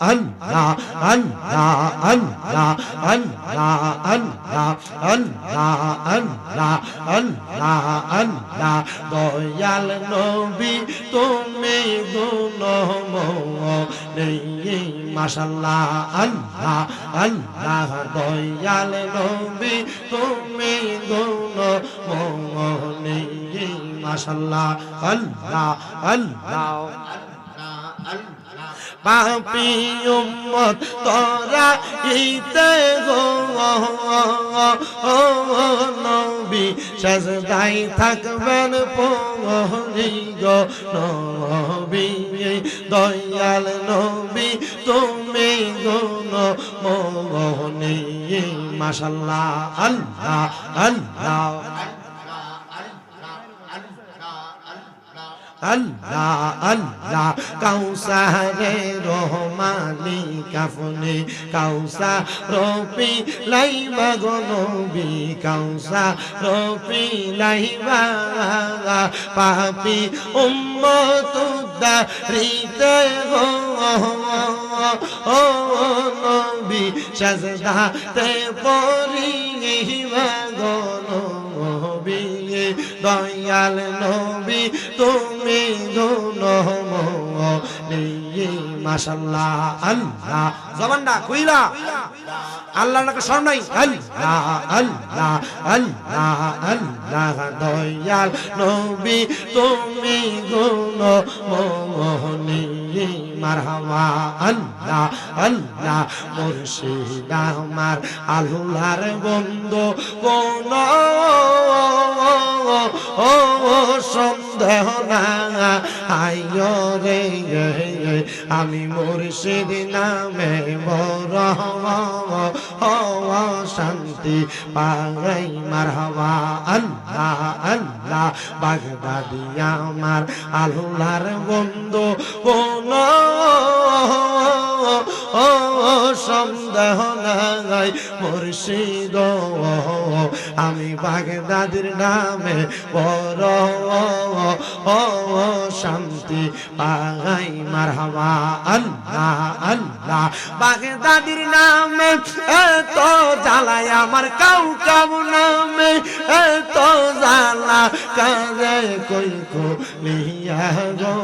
আল্লাহ আল্লাহ আল্লাহ আল্লাহ আল্লাহ আল্লাহ আল্লাহ আল্লাহ আল্লাহ দয়াল নবী তুমি গুণময় মাশাআল্লাহ আল্লাহ আল্লাহ দয়াল নবী তুমি গুণময় মাশাআল্লাহ আল্লাহ আল্লাহ পাপী উম্মত তোরা ইতে গো নবী সাজদাই থাকবেন পরি গো নবী দয়াল নবী তুমি গুণ মোহনী মাশাআল্লাহ আল্লাহ আল্লাহ আল্লাহ আল্লাহ কাউসারে রহমানি কাফনে কাউসা রপি লাইবা গো নবী কাউসা রপি লাইবা পাপি উম্মত উদ্ধারিতে গো ও নবী সাজদাতে পড়িবা গো নবী দয়াল নবী তুমি গুণময় মাশাআল্লাহ আল্লাহ জবানটা কইলা আল্লাহর নামে শরণ নাই আল্লাহ আল্লাহ আল্লাহ আল্লাহ দয়াল নবী তুমি গুণময় মারহাবা আল্লাহ আল্লাহ মুর্শিদ আমার আল্লাহর বন্ধু কোন ও সন্দেহ না আইয়ো রে আমি মুর্শিদ নামে বড় শান্তি পাই মারহাবা আল্লাহ আল্লাহ বাগদাদি আমার আল্লাহর বন্ধু কোন ও সন্দেহ নাই মুর্শিদ আমি বাগদাদির নামে বড় শান্তি পাই মারহাবা আল্লাহ আল্লাহ বাগদাদির নামে এত জ্বালায় আমার কাউ কাউ নামে এত জ্বালা কাজে কই লিয়া গো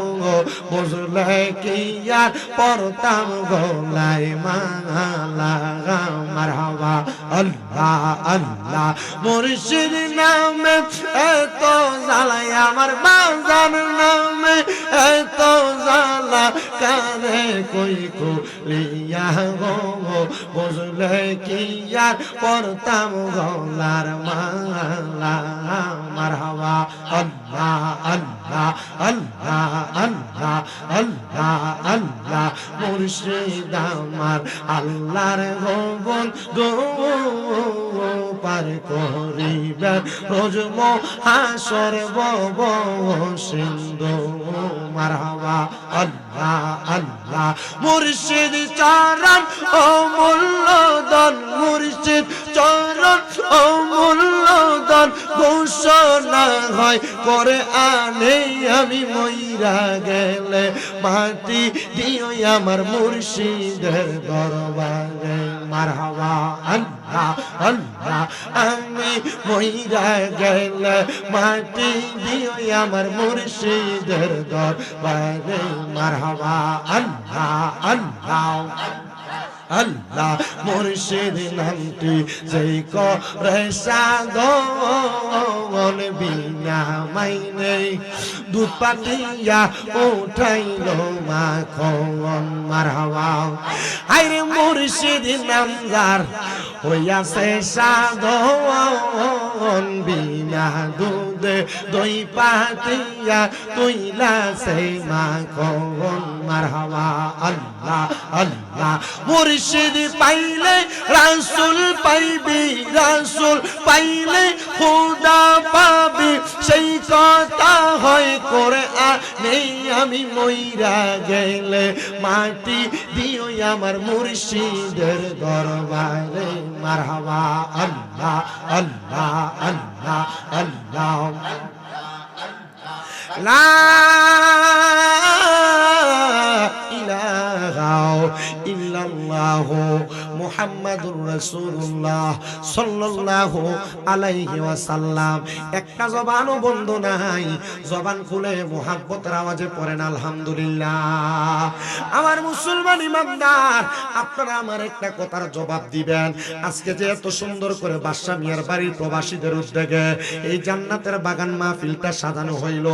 বুঝলে কি আর পরতাম গোলাই মালা মারহাবা আল্লাহ আল্লাহ মুর্শিদ নামে এত জ্বালায় আমার বাজার নামে এত জ্বালা কারে কই লিয়া গো বুঝলে কি আর পরতাম গোলার মালা মারহাবা আল্লাহ আল্লাহ আল্লাহ আল্লাহ আল্লাহ আল্লাহ মুর্শিদ আমার আল্লাহর ভবন গো পার করিবে রোজ মহাশর বব সিন্ধু মারহাবা আল্লাহ আল্লাহ মুর্শিদ চরণ অমূল্য দান মুর্শিদ চরণ অমূল্য দান ঘোষণা হয় করে আনে আমি মইরা গেলে মাটি দিও আমার মুর্শিদের দরবারে মারহাবা আল্লাহ আল্লাহ আমি মইরা গেলে মাটি দিও আমার মুর্শিদের দরবারে মারহাবা আল্লাহ আল্লাহ আল্লাহ মুর্শিদ নামটি যেই করে সাধন বিনা মাইনে দুধ পাতিয়া উঠাইল মাখন মারহাবা আইরে মুর্শিদ নাম যার হইয়াছে সাধন বিনা দুধে দই পাতিয়া তুইলা সে মাখন মারহাবা আল্লাহ আল্লাহ মুর্শিদ পাইলে রাসূল পাইবি রাসূল পাইলে খোদা পাবি সেই কথা হয় করে নেই আমি মইরা গেলে মাটি দিও আমার মুর্শিদের দরবারে মারহাবা আল্লাহ আল্লাহ আল্লাহ আল্লাহ লা ইলাহা ইল্লাল্লাহু মুহাম্মাদুর রাসূলুল্লাহ সাল্লাল্লাহু আলাইহি ওয়াসাল্লাম। একটা জবানও বন্ধ নাই, জবান খুলে মুহাব্বতের আওয়াজে পড়েন আলহামদুলিল্লাহ। আমার মুসলমান ইমানদার, আপনারা আমার একটা কথার জবাব দিবেন। আজকে যে এত সুন্দর করে বাদশা মিয়ার বাড়ির প্রবাসীদের উদ্যোগে এই জান্নাতের বাগান মাহফিলটা সাজানো হইল,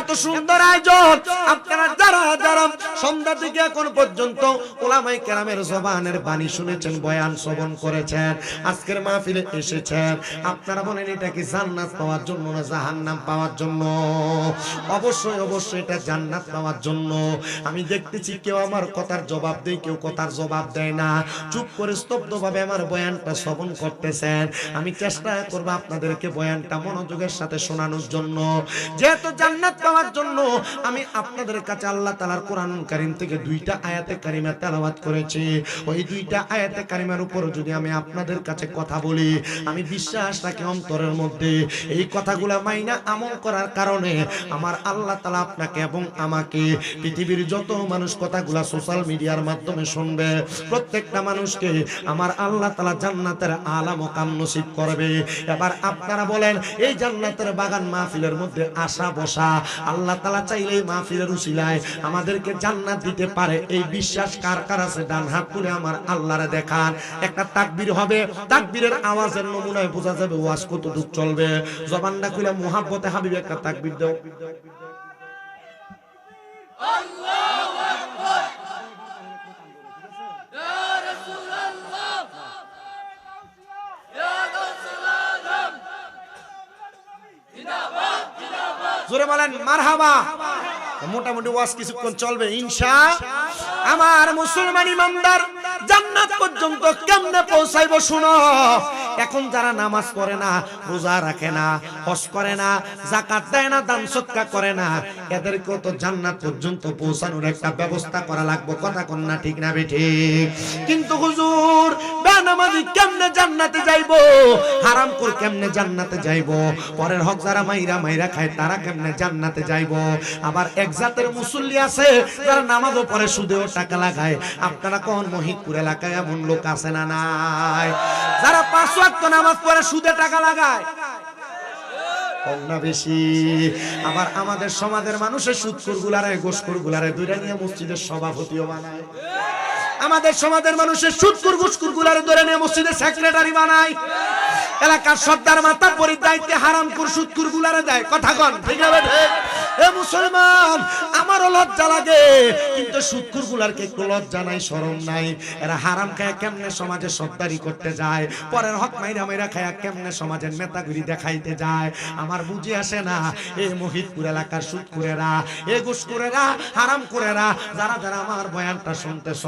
এত সুন্দর আয়োজন, আপনারা যারা যারা সন্ধ্যা থেকে এখন পর্যন্ত উলামায়ে কেরামের জবানের বাণী শুনেছেন, বয়ান শ্রবণ করেছেন, আজকের মাহফিলে এসেছেন, আপনারা বলেন এটা কি জান্নাত পাওয়ার জন্য না জাহান্নাম পাওয়ার জন্য? অবশ্যই অবশ্যই এটা জান্নাত পাওয়ার জন্য। আমি দেখতেছি কেউ আমার কথার জবাব দেয়, কেউ কথার জবাব দেয় না, চুপ করে স্তব্ধভাবে আমার বয়ানটা শ্রবণ করতেছেন। আমি চেষ্টা করব আপনাদেরকে বয়ানটা মনোযোগের সাথে শোনানোর জন্য। যেহেতু জান্নাত পাওয়ার জন্য আমি আপনাদের কাছে আল্লাহ তাআলার কোরআন কারীম থেকে দুইটা আয়াতে কারিমা তেলাওয়াত করেছি। ওই দুইটা আয়াতে কারিমার উপর যদি আমি আপনাদের কাছে কথা বলি, আমি বিশ্বাস রাখি অন্তরের মধ্যে এই কথাগুলা মাইনা আমল করার কারণে আমার আল্লাহ তাআলা আপনাকে এবং আমাকে, পৃথিবীর যত মানুষ কথাগুলা সোশ্যাল মিডিয়ার মাধ্যমে শুনবে, প্রত্যেকটা মানুষকে আমার আল্লাহ তাআলা জান্নাতের আলা মুকাম নসিব করবে। এবার আপনারা বলেন, এই জান্নাতের বাগান মাহফিলের মধ্যে আসা বসা আল্লাহ তাআলা চাইলে এই মাহফিলের উসিলায় আমাদেরকে জান্নাত দিতে পারে, এই বিশ্বাস কার কার আছে? ডান হাত তুলে আমার আল্লাহরে দেখান। একটা তাকবীর হবে, তাকবীরের আওয়াজের নমুনায় বোঝা যাবে ওয়াজ কতটুক চলবে। জবানটা খুলে মুহাব্বতে হাবিব একটা তাকবীর দাও। আল্লাহু আকবার, ইয়া রাসূলুল্লাহ, ইয়া রাসূলুল্লাহ, জিন্দাবাদ জিন্দাবাদ। জোরে বলেন মারহাবা। মোটামুটি ওয়াজ কিছুক্ষণ চলবে ইনশাআল্লাহ। আমার মুসলমান ইমানদার, জান্নাত পর্যন্ত কেমনে পৌঁছাইবো শুনো। এখন যারা নামাজ পড়ে না, রোজা রাখে না, হজ করে না, যাকাত দেয় না, দান সদকা করে না, এদেরকেও তো জান্নাত পর্যন্ত পৌঁছানোর একটা ব্যবস্থা করা লাগবে। কথা কোন না ঠিক না বেঠিক? কিন্তু হুজুর, বেনামাজি কেমনে জান্নাতে যাইবো? হারামখোর কেমনে জান্নাতে যাইবো? পরের হক যারা মাইরা মাইরা খায় তারা কেমনে জান্নাতে যাইবো? আবার এক জাতের মুসল্লি আছে যারা নামাজও পড়ে, সুদেও টাকা লাগায়। আপনারা কোন মহিদপুর এলাকায় এমন লোক আছে না নাই? যারা 5 ওয়াক্ত নামাজ পড়ে সুদে টাকা লাগায়, কম না বেশি? আবার আমাদের সমাজের মানুষের সুদখোর গুলারে, গোশখোর গুলারে দুইটা নিয়ে মসজিদের সভাপতিও বানায়। আমাদের সমাজের মানুষের সুদখোর গোশখোর গুলারে ধরে নিয়ে মসজিদের সেক্রেটারি বানায়। এলাকার সর্দার মাথা পরির দায়িত্বে হারামখোর সুদখোর গুলারে দেয়। কথা কন ঠিক না বেঠিক? এ মুসলমান, আমারও লজ্জা লাগে, কিন্তু সুদখোর গুলারকে একটু লজ্জা নাই, শরম নাই? এরা হারাম খায় কেমনে সমাজে সর্দারি করতে যায়, পরের হক মাইরা মাইরা খায় কেমনে সমাজের নেতাগিরি দেখাইতে যায়। আমার বুঝি আসে না, এই মহিদপুর এলাকার সুদখোরেরা, এই ঘুষখোরেরা, হারামখোরেরা, যারা যারা আমার বয়ানটা শুনতেছ,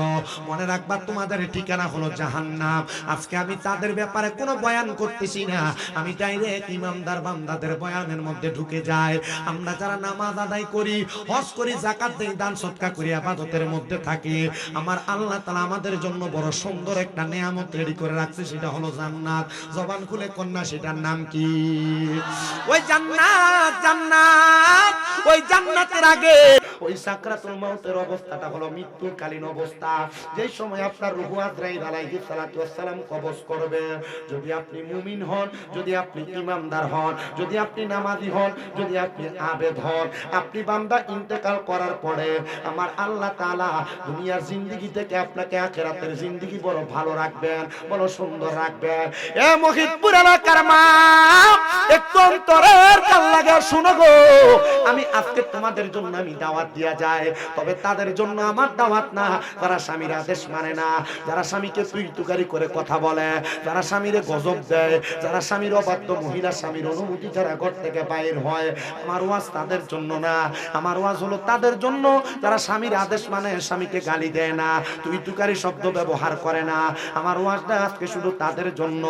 মনে রাখবা তোমাদের ঠিকানা হলো জাহান্নাম। আজকে আমি তাদের ব্যাপারে কোনো বয়ান করতেছি না, আমি ডাইরেক্ট ইমানদার বান্দাদের বয়ানের মধ্যে ঢুকে যাই। আমরা যারা নামাজ আদায় করি, হজ করি, যাকাত দেই, দান সদকা করি, ইবাদতের মধ্যে থাকি, আমার আল্লাহ তাআলা আমাদের জন্য বড় সুন্দর একটা নিয়ামত রেডি করে রাখছে, সেটা হলো জান্নাত। জবান খুলে কন্যা, সেটার নাম কি? ওই জান্নাত, জান্নাত, ওই জান্নাতের আগে ওই সাকরাতুল মাউতের অবস্থাটা হলো মৃত্যুকালীন অবস্থা, যেই সময় আপনার রূহ আজরাইল আলাইহিস সালাতু ওয়াস সালাম কবজ করবে। যদি আপনি মুমিন হন, যদি আপনি ঈমানদার হন, যদি আপনি নামাজি হন, যদি আপনি আবেদ হন, আপনি বান্দা ইন্তেকাল করার পরে আমার আল্লাহ তাআলা দুনিয়ার জিন্দেগি থেকে আপনাকে আখিরাতের জিন্দেগি বড় ভালো রাখবেন, বড় সুন্দর রাখবেন। এ মহিদপুর এলাকার মা, একটু অন্তরের কান লাগে শুনো গো, আমি আজকে তোমাদের জন্য আমি দাওয়াত দিয়া যায়, তবে তাদের জন্য আমার দাওয়াত না যারা স্বামীর আদেশ মানে না, যারা স্বামীকে তুই-তুকারি করে কথা বলে, যারা স্বামীরে গজব দেয়, যারা স্বামীর অবাধ্য মহিলা, স্বামীর অনুমতি ছাড়া ঘর থেকে বাইর হয়। আমার ওয়াজ তাদের জন্য না, আমার ওয়াজ হলো তাদের জন্য যারা স্বামীর আদেশ মানে, স্বামীকে গালি দেয় না, তুই-তুকারি শব্দ ব্যবহার করে না। আমার ওয়াজটা আজকে শুধু তাদের জন্য।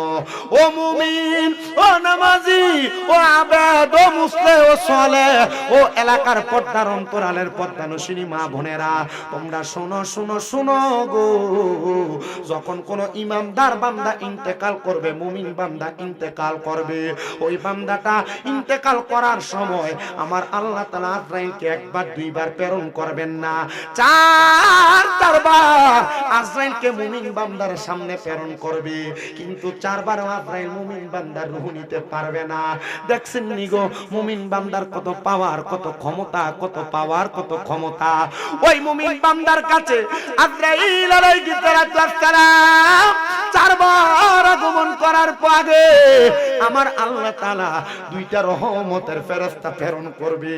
ও মুমিন, ও নামাজি, ও আবেদ, ও মুসলিম, ও সালেহ, ও এলাকার পর্দার অন্তরালের পর্দানুশীলী মা বোনেরা, তোমরা শোনো শোনো শোনো গো, যখন কোন ইমানদার বান্দা ইন্তেকাল করবে, মুমিন বান্দা ইন্তেকাল করবে, ওই বান্দাটা ইন্তেকাল করার সময় আমার আল্লাহ তাআলা আজরাইলকে একবার, দুইবার প্রেরণ করবেন না, চারবার আজরাইলকে মুমিন বান্দার সামনে প্রেরণ করবে, কিন্তু চারবার আজরাইল মুমিন বান্দার রূহ নিতে পারবে না। দেখছেন নি গো মুমিন বান্দার কত পাওয়ার, কত ক্ষমতা, কত পাওয়ার, কত ক্ষমতা। ওই মুমিন বান্দার কাছে আজরাইল আলাইহিস সালাম চারবার আগমন করার পরে আমার আল্লাহ তাআলা দুইটা রহমতের ফেরেশতা প্রেরণ করবে।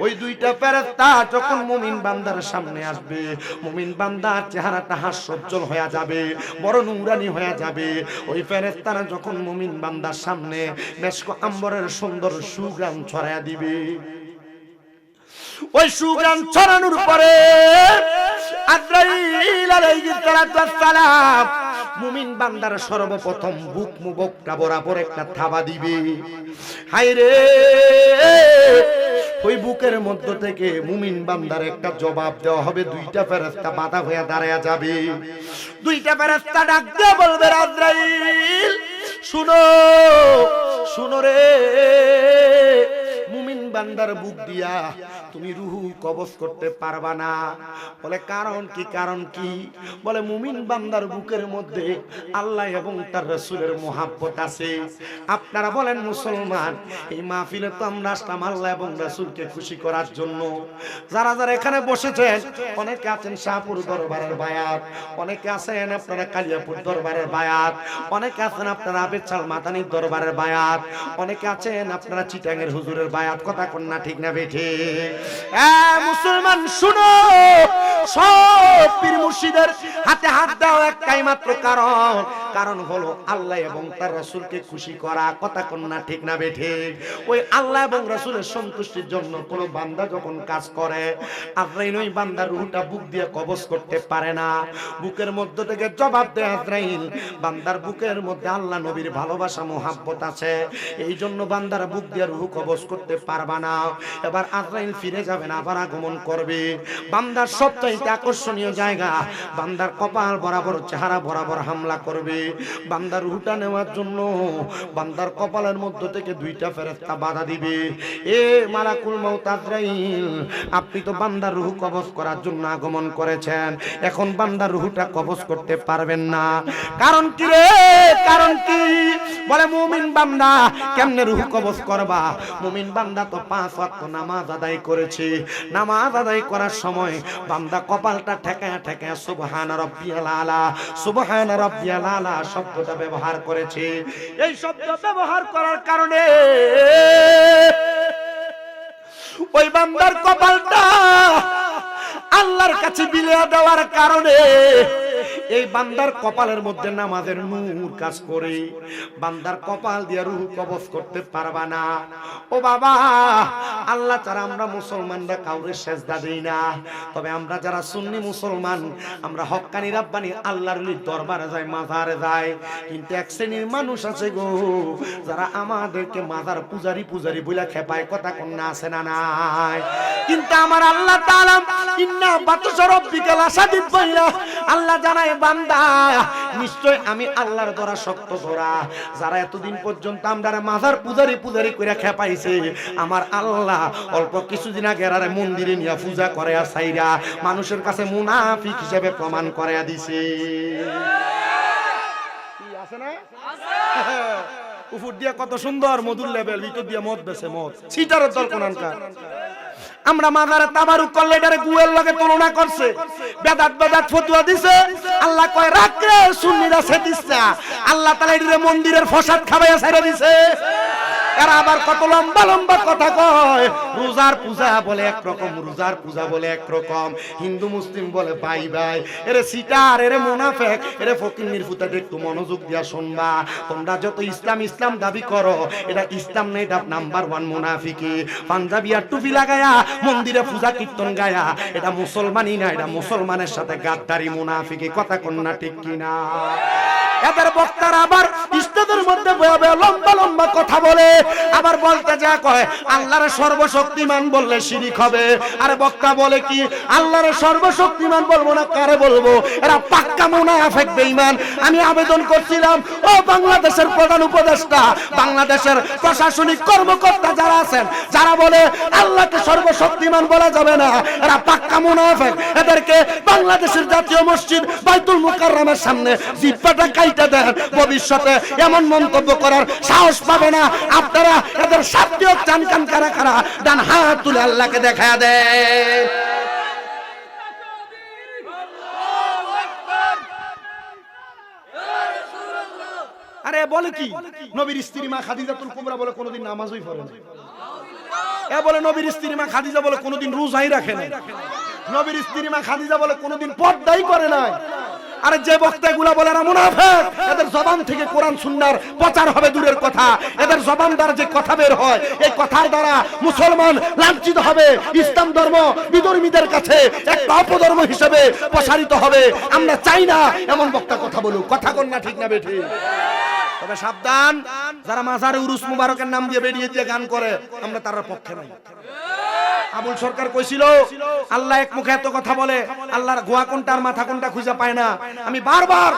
ওই দুইটা ফেরেশতা যখন মুমিন বান্দার সামনে আসবে, মুমিন বান্দার চেহারাটা হাস্যোজ্জ্বল হয়ে যাবে, বড় নূরানি হয়ে যাবে। ওই ফেরেশতারা যখন মুমিন বান্দার সামনে মেশক আম্বরের সুন্দর সুঘ্রাণ ছড়ায়া দিবে, ওই সুঘ্রাণ ছড়ানোর পরে আজরাইল আলাইহিস সালাম মুমিন বান্দার সর্বপ্রথম বুক মুবকটা বরাবর একটা থাবা দিবে। হায় রে, ওই বুকের মধ্য থেকে মুমিন বান্দার একটা জবাব দেওয়া হবে। দুইটা ফেরেশতা বাধা হয়ে দাঁড়ায়া যাবে। দুইটা ফেরেশতা ডাক দিয়ে বলবে, আজরাইল শুনো, শুনো রে, মুমিন বান্দার বুক দিয়া তুমি রূহ কবজ করতে পারবা না। বলে কারণ কি? কারণ কি? বলে মুমিন বান্দার বুকের মধ্যে আল্লাহ এবং তার রাসূলের মুহাব্বত আছে। আপনারা বলেন মুসলমান, এই মাহফিলে তো আমরা আসলাম আল্লাহ এবং রাসূলকে খুশি করার জন্য। যারা যারা এখানে বসেছেন, অনেকে আছেন শাহপুর দরবারের বায়াত, অনেকে আছেন আপনারা কালিয়াপুর দরবারের বায়াত, অনেকে আছেন আপনারা আবেদশাল মাদানীর দরবারের বায়াত, অনেকে আছেন আপনারা চিটাঙ্গের হুজুরের বায়াত। কথা কোন না ঠিক না বেঠে? মুসলমান শুনো, সব পীর মুর্শিদের হাতে হাত দাও একটাই মাত্র কারণ, কারণ হলো আল্লাহ এবং তার রাসূলকে খুশি করা। কথা কোন না ঠিক না বেঠে? ওই আল্লাহ এবং রাসূলের সন্তুষ্টির জন্য কোন বান্দা যখন কাজ করে, আজরাইল ওই বান্দার রূহটা বুক দিয়ে কবজ করতে পারে না। বুকের মধ্য থেকে জবাব দেয় আজরাইল, বান্দার বুকের মধ্যে আল্লাহ নবীর ভালোবাসা মুহাব্বত আছে, এই জন্য বান্দার বুক দিয়ে রূহ কবজ করতে পারবা না। এবার আজরাইল ফিরে যাবে না, আবার আগমন করবে। বান্দার সবচাইতে আকর্ষণীয় জায়গা, বান্দার কপাল বরাবর, চেহারা বরাবর হামলা করবে। বান্দার রূহটা নেওয়ার জন্য বান্দার কপালের মধ্য থেকে দুইটা ফেরেশতা বাধা দিবে। এ মালাকুল মাউত আজরাইল, আপনি তো বান্দার রূহ কবজ করার জন্য আগমন করেছেন, এখন বান্দার রূহটা কবজ করতে পারবেন না। কারণ কি রে? কারণ কি? বলে মুমিন বান্দা কেমনে রূহ কবজ করবা? মুমিন বান্দা তো 5 ওয়াক্ত নামাজ আদায় করেছে। নামাজ আদায় করার সময় বান্দা কপালটা ঠেকায়া ঠেকায়া সুবহান রাব্বিয়াল আলা, সুবহান রাব্বিয়াল আলা শব্দটা ব্যবহার করেছে। এই শব্দ ব্যবহার করার কারণে ওই বান্দার কপালটা আল্লাহর কাছে বিলিয়ে দেওয়ার কারণে এই বান্দার কপালের মধ্যে নামাজের নূর কাজ করে। বান্দার কপাল দিয়ে রূহ কবজ করতে পারবা না। ও বাবা, আল্লাহ ছাড়া আমরা মুসলমানরা কাউরে সেজদা দেই না। তবে আমরা যারা সুন্নি মুসলমান, আমরা হক্কানি রাব্বানি আল্লাহর ওলির দরবারে যাই, মাজারে যাই। কিন্তু এক শ্রেণীর মানুষ আছে গো, যারা আমাদেরকে মাজার পূজারি পূজারি বইলা খেপায়। কথা কোন না আছে না নাই? কিন্তু আমার আল্লাহ তাআলা ইন্না বাতশা রাব্বিকা লাশাদীদ বইলা আল্লাহ জানায়, বান্দা নিশ্চয় আমি আল্লাহর ধরা শক্ত ধরা। যারা এতদিন পর্যন্ত আমরা মাজার পূজারি পূজারি করে খেপাইছে, আমার আল্লাহ অল্প কিছুদিন আগে এরারে মন্দিরে নিয়ে পূজা করে সাইরা মানুষের কাছে মুনাফিক হিসেবে প্রমাণ করে দিছে। কি আছে না? উপর দিয়া কত সুন্দর মধুর লেভেল, ভিতর দিয়া মদ বেছে, মদ সিটারের দল কোনখানকার। আমরা মাজারে তাবারুক করলে এটারে গুয়ের লগে তুলনা করছে, বেদাত বেদাত ফতোয়া দিছে। আল্লাহ কয় রাখ রে সুন্নিরা সেদিসা, আল্লাহ তাআলা এটারে মন্দিরের ফসাদ খাওয়াইয়া ছেড়ে দিছে। এরা আবার কত লম্বা লম্বা কথা কয়। রোজার পূজা বলে একরকম, রোজার পূজা বলে একরকম, হিন্দু মুসলিম বলে ভাই ভাই। এরে সিটার, এরে মুনাফিক, এরে ফকিন্নির ফুটাতে একটু মনোযোগ দিয়া শুনবা। তোমরা যত ইসলাম ইসলাম দাবি করো, এটা ইসলাম না, এটা নাম্বার 1 মুনাফিকি। পাঞ্জাবি আর টুপি লাগায়া মন্দিরে পূজা কীর্তন গায়া, এটা মুসলমানই না, এটা মুসলমানের সাথে গাদ্দারি মুনাফিকি। কথা কোন না ঠিক কিনা? এদের বক্তারা আবার ইস্তাদের মধ্যে বয়াবে লম্বা লম্বা কথা বলে, আবার বলতে যা কয় আল্লাহর সর্বশক্তিমান বললে শিরিক হবে। আর বক্তা বলে কি আল্লাহর সর্বশক্তিমান বলবো না, কারে বলবো? এরা পাক্কা মুনাফিক বেঈমান। আমি আবেদন করছিলাম, ও বাংলাদেশের প্রধান উপদেষ্টা, বাংলাদেশের প্রশাসনিক কর্মকর্তা যারা আছেন, যারা বলে আল্লাহকে সর্বশক্তিমান বলা যাবে না, এরা পাক্কা মুনাফিক। এদেরকে বাংলাদেশের জাতীয় মসজিদ বাইতুল মুকাররমের সামনে জিহ্বাটা কাইটা দেন, ভবিষ্যতে এমন মন্তব্য করার সাহস পাবে না। আপনারা এদের শাস্তিও চান কান কারা কারা, ডান হাত তুলে আল্লাহকে দেখায়া দেয়। আরে বলে কি নবীর স্ত্রী মা খাদিজাতুল কুবরা বলে কোনোদিন নামাজই পড়ে না। এ বলে নবীর স্ত্রী মা খাদিজা বলে কোনোদিন রোজাই রাখে না। নবীর স্ত্রী মা খাদিজা বলে কোনোদিন পর্দাই করে না। আরে যে বক্তাগুলা বলে এরা মুনাফিক, এদের জবান থেকে কোরআন সুন্নাহর প্রচার হবে দূরের কথা, এদের জবান দ্বারা যে কথা বের হয়, এই কথার দ্বারা মুসলমান লাঞ্ছিত হবে, ইসলাম ধর্ম বিধর্মীদের কাছে একটা অপধর্ম হিসেবে প্রসারিত হবে। আমরা চাই না এমন বক্তা কথা বলুক। কথা কোন না ঠিক না বেঠি? তবে সাবধান, যারা মাজারে উরুস মুবারকের নাম দিয়ে বেরিয়ে দিয়ে গান করে, আমরা তার পক্ষে নাই। আবুল সরকার কইছিল আল্লাহ এক মুখে এত কথা বলে, আল্লাহর গোয়া কোনটা আর মাথা কোনটা খুঁজে পায় না। আমি বারবার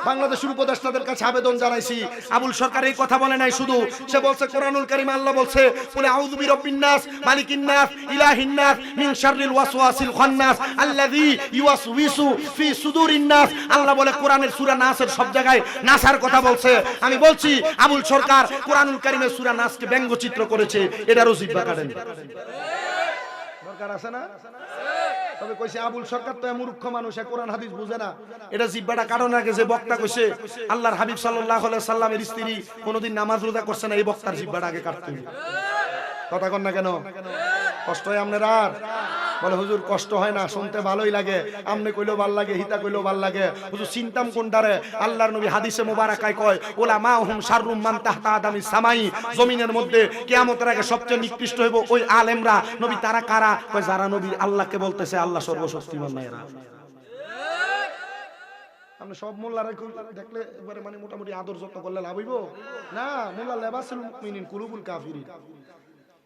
বাংলাদেশের উপদেষ্টাদের কাছে আবেদন জানাইছি, আবুল সরকার এই কথা বলে নাই শুধু, সে বলছে কোরআনুল কারীম আল্লাহ বলছে কুল আউযু বিরাব্বিন নাস মালিকিন নাস ইলাহিন নাস মিন শাররিল ওয়াসওয়াসিল খান্নাস আল্লাযী ইউওয়াসউইসু ফি সুদুরিন নাস। আল্লাহ বলে কোরআনের সূরা নাসের সব জায়গায় নাসার কথা বলছে। আমি বলছি আবুল সরকার কোরআনুল কারীমের সূরা নাসকে ব্যঙ্গচিত্র করেছে, এটারও জিহ্বা কাটেন। দরকার আছে না? তবে কইছে আবুল সরকার তো মূর্খ মানুষ, কোরআন হাদিস বুঝে না, এটা জিহ্বাটা কারণ আগে যে বক্তা কইছে আল্লাহর হাবিব সাল্লাল্লাহু আলাইহি সাল্লামের স্ত্রী কোনোদিন নামাজ রোজা করছে না, এই বক্তার জিহ্বাটা আগে কাটতে হবে। কথা কন না কেন? কষ্ট হয় আপনারা? বলে হুজুর কষ্ট হয় না, শুনতে ভালোই লাগে, আমনে কইলেও ভাল লাগে, হিতা কইলেও ভাল লাগে। হুজুর চিন্তাম কোনটারে? আল্লাহর নবী হাদিসে মুবারাকায় কয় উলামাহুম শাররুম মান তাহতা আদামিস সামাই, জমিনের মধ্যে কিয়ামতের আগে সবচেয়ে নিকৃষ্ট হইব ওই আলেমরা। নবী তারা কারা? কয় যারা নবী আল্লাহকে বলতেছে আল্লাহ সর্বশক্তিমান না। এরা আপনি সব মোল্লারে দেখলে একবারে মানে মোটামুটি আদর যত্ন করলে লাভ হইব না। মোল্লা লেবাসুল মুমিনিন কুলুবুল কাফিরিন,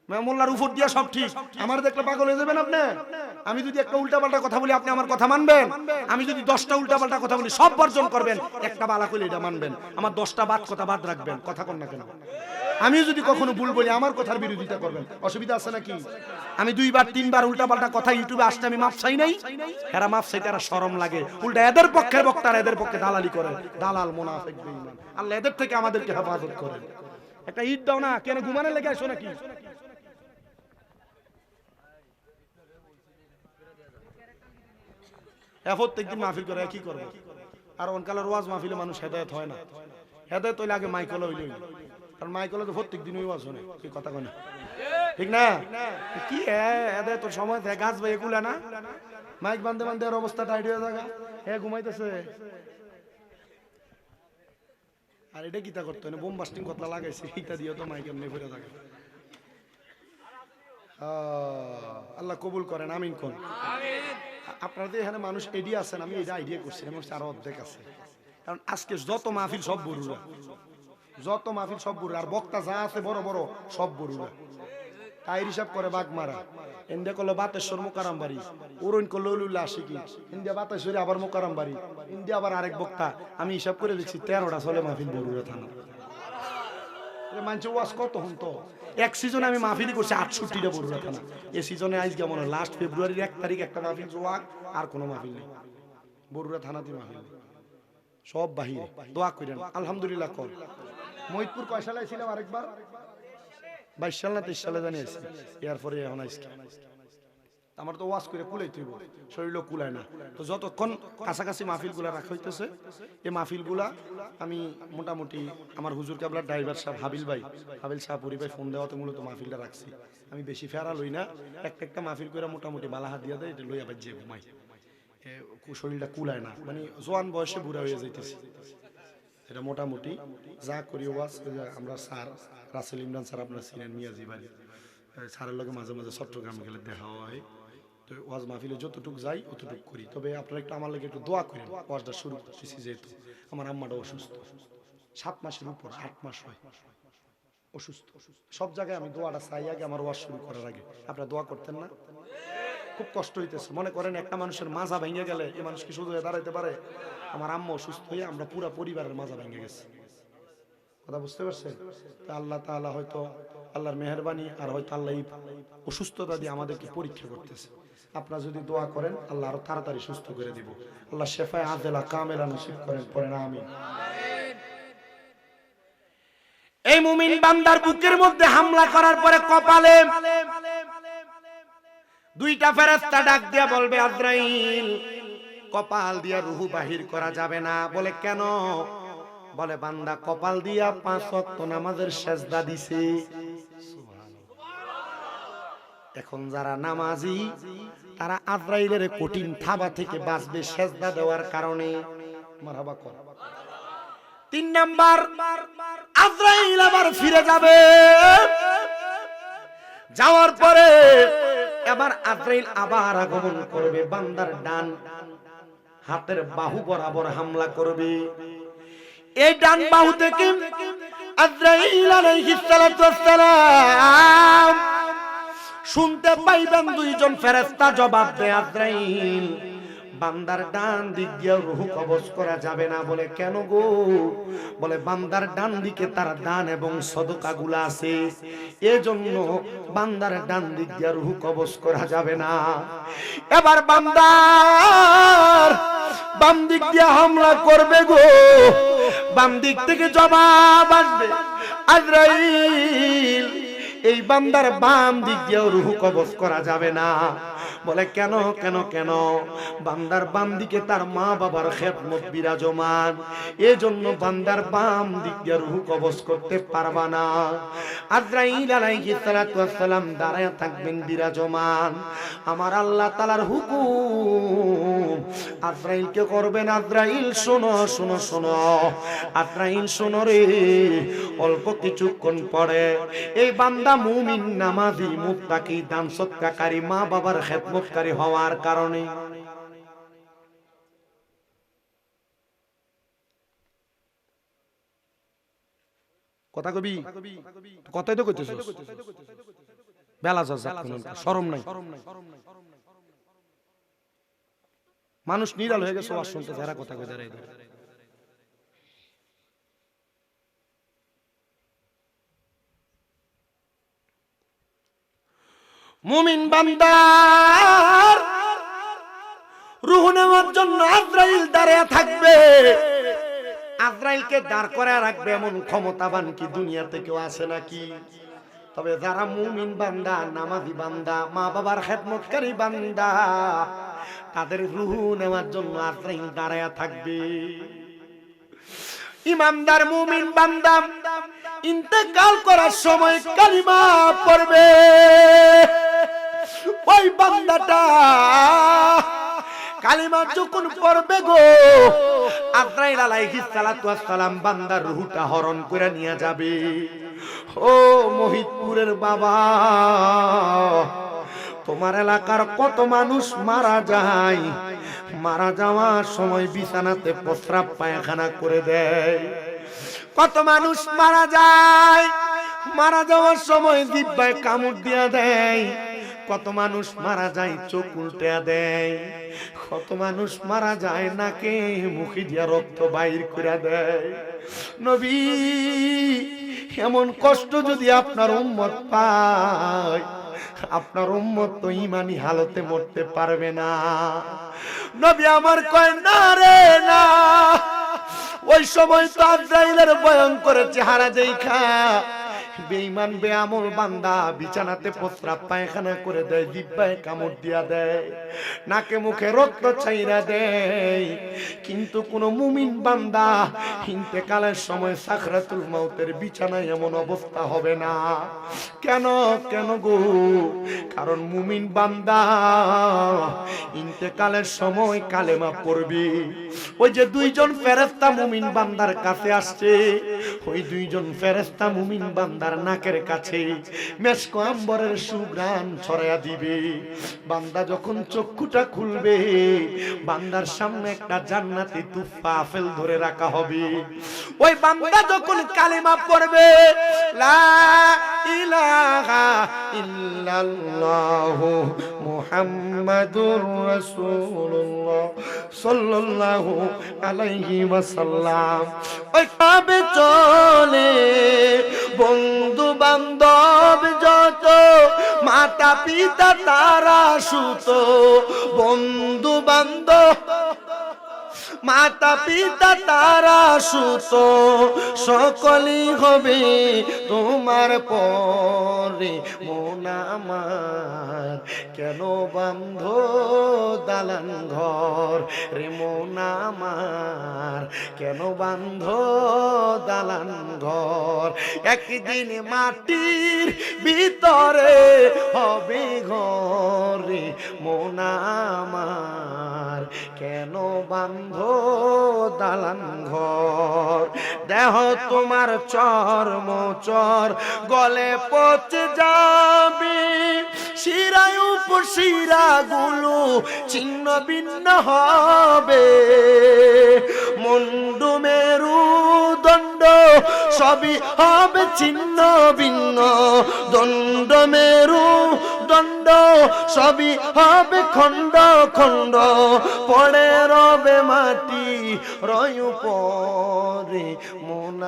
মোল্লার উপর দিয়া সব ঠিক। আমার দেখলে পাগল হয়ে যাবেন আপনি। আমি যদি একটা উল্টাপাল্টা কথা বলি আপনি আমার কথা মানবেন? আমি যদি 10টা উল্টাপাল্টা কথা বলি সব বর্জন করবেন, একটা বালা কইলে এটা মানবেন, আমার 10টা বাদ কথা বাদ রাখবেন। কথা কোন না কেন? আমি যদি কখনো ভুল বলি আমার কথার বিরোধিতা করবেন, অসুবিধা আছে নাকি? আমি 2বার 3বার উল্টাপাল্টা কথা ইউটিউবে আসতে আমি মাপ চাই নাই, এরা মাপ চাইতে এরা শরম লাগে, উল্টা এদের পক্ষের বক্তারা এদের পক্ষে দালালি করে। দালাল মুনাফিক বেঈমান, আল্লাহ এদের থেকে আমাদেরকে হেফাজত করেন। একটা ঈদ দাও না, কেন ঘুমানোর লেগে আসো নাকি? প্রত্যেকদিন মাহফিল করে কি করবো? আর অনকালের ওয়াজ মাহফিলে মানুষ হেদায়েত হয় না। হেদায়েত হইলে আগে মাইকল হইল, কারণ মাইকলে তো প্রত্যেকদিন ওয়াজ হয় না। কি কথা কয় না? ঠিক না? কি হেদায়েত তোর সময় গাছ ভাই এগুলা না, মাইক বান্ধে বান্ধে আর অবস্থা টাইট হয়ে থাকা, হে ঘুমাইতেছে। আর এটা কিতা করতে হয় না, বোম বাস্টিং কতলা লাগাইছে এইটা দিয়ে তো মাইক এমনি ঘুরে থাকে। আল্লাহ কবুল করেন, আমিন কোন। আপনাদের এখানে মানুষ এডি আছেন, আমি এটা আইডিয়া করছি, আরো অর্ধেক আছে। কারণ আজকে যত মাহফিল সব বড়ুরা, যত মাহফিল সব বড়ুরা, আর বক্তা যা আছে বড় বড় সব বড়ুরা। টাইর হিসাব করে বাঘ মারা, ইন্ডিয়া করলো বাতেশ্বর মোকারাম বাড়ি, ওরইন করলো উল্লাহ আশিকি, ইন্ডিয়া বাতেশ্বরী আবার মোকারাম বাড়ি, ইন্ডিয়া আবার আরেক বক্তা। আমি হিসাব করে দেখছি 13টা চলে মাহফিল বড়ুরা থানা। মানুষের ওয়াজ কত হন তো? এক সিজনে আমি মাহফিলি করছি 68টা বড়ুরা থানা। এই সিজনে আজ কেমন লাস্ট ফেব্রুয়ারির 1 তারিখ একটা মাহফিল জোয়াক, আর কোনো মাহফিল নেই বড়ুরা থানাতে মাহফিল, সব বাহিরে। দোয়া করেন আলহামদুলিল্লাহ। কর মহিদপুর কয় সালে ছিলাম আরেকবার? 22 সাল না 23 সালে জানিয়েছি। এরপরে এখন আজকে আমার তো ওয়াজ করে কুলাই তুইব, শরীরও কুলায় না। তো যতক্ষণ কাছাকাছি মাহফিলগুলা রাখা হইতেছে, এই মাহফিলগুলা আমি মোটামুটি আমার হুজুর কেবলার ড্রাইভার সাহেব হাবিল শাহপুরি ভাই ফোন দেওয়াতে মূলত মাহফিলটা রাখছি। আমি বেশি ফেরা লই না, একটা মাহফিল করে মোটামুটি বালাহাত দিয়া দেয়, এটা লই আবার যে ঘুমাই, শরীরটা কুলায় না, মানে জোয়ান বয়সে বুড়া হয়ে যাইতেছে। এটা মোটামুটি যা করি ওয়াজ। আমরা স্যার রাসেল ইমরান স্যার আপনার ছিলেন, মিয়াজি বাড়ি স্যারের লগে মাঝে মাঝে চট্টগ্রাম গেলে দেখা হয়। তো তো ওয়াজ মাহফিলে যতটুকু যাই অতটুকু করি, তবে আপনারা একটু আমার লাগে একটু দোয়া করেন। ওয়াজটা শুরু করতেছি, যেহেতু আমার আম্মাটা অসুস্থ, 7 মাসের উপর, 8 মাস হয় অসুস্থ। সব জায়গায় আমি দোয়াটা চাই আগে আমার ওয়াজ শুরু করার আগে। আপনারা দোয়া করতেন না? খুব কষ্ট হইতেছে। মনে করেন একটা মানুষের মাজা ভেঙে গেলে এই মানুষ কি শুধু দাঁড়াইতে পারে? আমার আম্মা অসুস্থ হয়ে আমরা পুরো পরিবারের মাজা ভেঙে গেছে। কথা বুঝতে পারছেন? তা আল্লাহ তাআলা হয়তো আল্লাহর মেহেরবানি, আর হয়তো আল্লাহ এই অসুস্থতা দিয়ে আমাদেরকে পরীক্ষা করতেছে। আপনারা যদি দোয়া করেন আল্লাহ আরো তাড়াতাড়ি সুস্থ করে দিব। আল্লাহ শেফায়ে আজেলা কামেলা নসিব করেন, পড়েন আমিন। এই মুমিন বান্দার বুকের মধ্যে হামলা করার পরে কপালে 2টা ফেরেশতা ডাক দিয়া বলবে, আজরাইল কপাল দিয়া রূহ বাহির করা যাবে না। বলে কেন? বলে বান্দা কপাল দিয়া 5 ওয়াক্ত নামাজের সেজদা দিছে। এখন যারা নামাজি তারা আজরাইলের কঠিন থাবা থেকে বাঁচবে সেজদা দেওয়ার কারণে। মারহাবা কর। 3 নাম্বার, আজরাইল আবার ফিরে যাবে। যাওয়ার পরে এবার আজরাইল আবার আগমন করবে, বান্দার ডান হাতের বাহু বরাবর হামলা করবে। এই ডান বাহু থেকে আজরাইল আলাইহিস সালাতু ওয়াস সালাম শুনতে পাইবেন 2 জন ফেরেশতা জবাব দেয়, আজরাইল বান্দার ডান দিক দিয়ে রূহ কবজ করা যাবে না। বলে কেন গো? বলে বান্দার ডান দিকে তার দান এবং সদকাগুলো আছে, এজন্য বান্দার ডান দিক দিয়ে রূহ কবজ করা যাবে না। এবার বান্দার বাম দিক দিয়ে হামলা করবে গো, বাম দিক থেকে জবাব আসবে, আজরাইল এই বান্দার বাম দিক দিয়ে রূহ কবজ করা যাবে না। বলে কেন কেন কেন? বান্দার বাম দিকে তার মা বাবার খেদমত বিরাজমান, এজন্য বান্দার বাম দিক দিয়ে রূহ কবজ করতে পারবা না। আজরাইল আলাইহিস সালাতু ওয়াস সালাম দাঁড়ায় থাকবেন বিরাজমান। আমার আল্লাহ তাআলার হুকুম আজরাইলকে করবেন, আজরাইল শোনো শোনো শোনো, আজরাইল শোনো রে। অল্প কিছুক্ষণ পরে এই বান্দা মুমিন, নামাজি, মুত্তাকি, দান সদকাকারী, মা বাবার খেদমতকারী হওয়ার কারণে কথা কবি কথাই তো কইতেছ, বেলা যা শরম নাই। মানুষ নিরাল হয়ে গেছে ওয়াজ শুনতে, যারা কথা কই দাঁড়াই। মুমিন বান্দার রূহ নেওয়ার জন্য আজরাইল দাঁড়িয়ে থাকবে। আজরাইলকে দাঁড় করে রাখবে এমন ক্ষমতাবান কি দুনিয়াতে কেউ আছে নাকি? তবে যারা মুমিন বান্দা, নামাজি বান্দা, মা বাবার খেদমতকারী বান্দা, তাদের রূহ নেওয়ার জন্য আজরাইল দাঁড়িয়ে থাকবে। ইমানদার মুমিন বান্দা ইন্তেকাল করার সময় কালিমা পড়বে, ওই বান্দাটা কালিমা যখন পড়বে গো, আজরাইল আলাইহিস সালাতু ওয়াস সালাম বান্দার রূহটা হরণ করে নিয়ে যাবে। ও মহিদপুরের বাবা, তোমার এলাকার কত মানুষ মারা যায়, মারা যাওয়ার সময় বিছানাতে প্রস্রাব পায়খানা করে দেয়। কত মানুষ মারা যায়, মারা যাওয়ার সময় জিহ্বায় কামড় দিয়া দেয়। কত মানুষ মারা যায় চোখ উল্টে দেয়। কত মানুষ মারা যায় নাকে মুখে দিয়া রক্ত বাইর করে দেয়। নবী, এমন কষ্ট যদি আপনার উম্মত পায়, আপনার উম্মত তো ঈমানি হালতে মরতে পারবে না। নবী আমার কয় না রে না, ওই সময় তো আজরাইলের ভয়ঙ্কর চেহারা দেখা বেঈমান বেআমল বান্দা বিছানাতে প্রস্রাব পায়খানা করে দেয়, জিহ্বায় কামড় দিয়া দেয়, নাকে মুখে রক্ত ছাইরা দেয়। কিন্তু কোন মুমিন বান্দা ইন্তেকালের সময় সাকরাতুল মাউতের বিছানায় এমন অবস্থা হবে না। কেন কেন গো? কারণ মুমিন বান্দা ইন্তেকালের সময় কালেমা পড়বে। ওই যে 2 জন ফেরেশতা মুমিন বান্দার কাছে আসছে, ওই 2 জন ফেরেশতা মুমিন বান্দা বান্দার নাকের কাছে মেশক আম্বরের সুঘ্রাণ ছড়ায়া দিবে। বান্দা যখন চক্ষুটা খুলবে বান্দার সামনে একটা জান্নাতি তুফা আপেল ধরে রাখা হবে। ওই বান্দা যখন কালিমা পড়বে লা ইলাহা ইল্লাল্লাহু মুহাম্মাদুর রাসূলুল্লাহ সাল্লাল্লাহু আলাইহি ওয়াসাল্লাম, ওই কাবে চলে বন্ধু বান্ধব যত, মাতা পিতা তারা সুত, বন্ধু বান্ধব মাতা পিতা তারা সুত, সকলেই হবে তোমার পরে। মন আমার কেন বান্ধ দালান ঘর রে, মন আমার কেন বান্ধ দালান ঘর। একদিন মাটির ভিতরে হবে ঘরে, মন আমার কেন বান্ধ দালান ঘর। দেহ তোমার চর্ম চর গলে পচে যাবে, শিরায় উপশিরা গুলো ছিন্ন ভিন্ন হবে, মুন্ডু মেরু দণ্ড সবই হবে ছিন্ন ভিন্ন, দণ্ড মেরু দণ্ড সবই হবে খণ্ড খণ্ড, পড়ে রবে মাটি রয়ু পরে। মন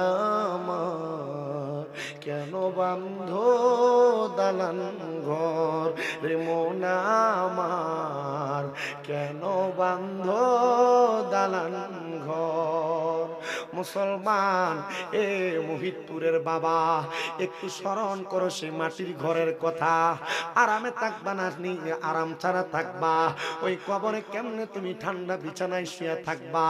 আমার কেন বান্ধ দালান ঘর রে, মন আমার কেন বান্ধ দালান ঘর। মুসলমান এ মোহিতপুরের বাবা, একটু স্মরণ করো সে মাটির ঘরের কথা। আরামে থাকবা না, আরাম ছাড়া থাকবা। ওই কবরে কেমনে তুমি ঠান্ডা বিছানায় শুয়ে থাকবা?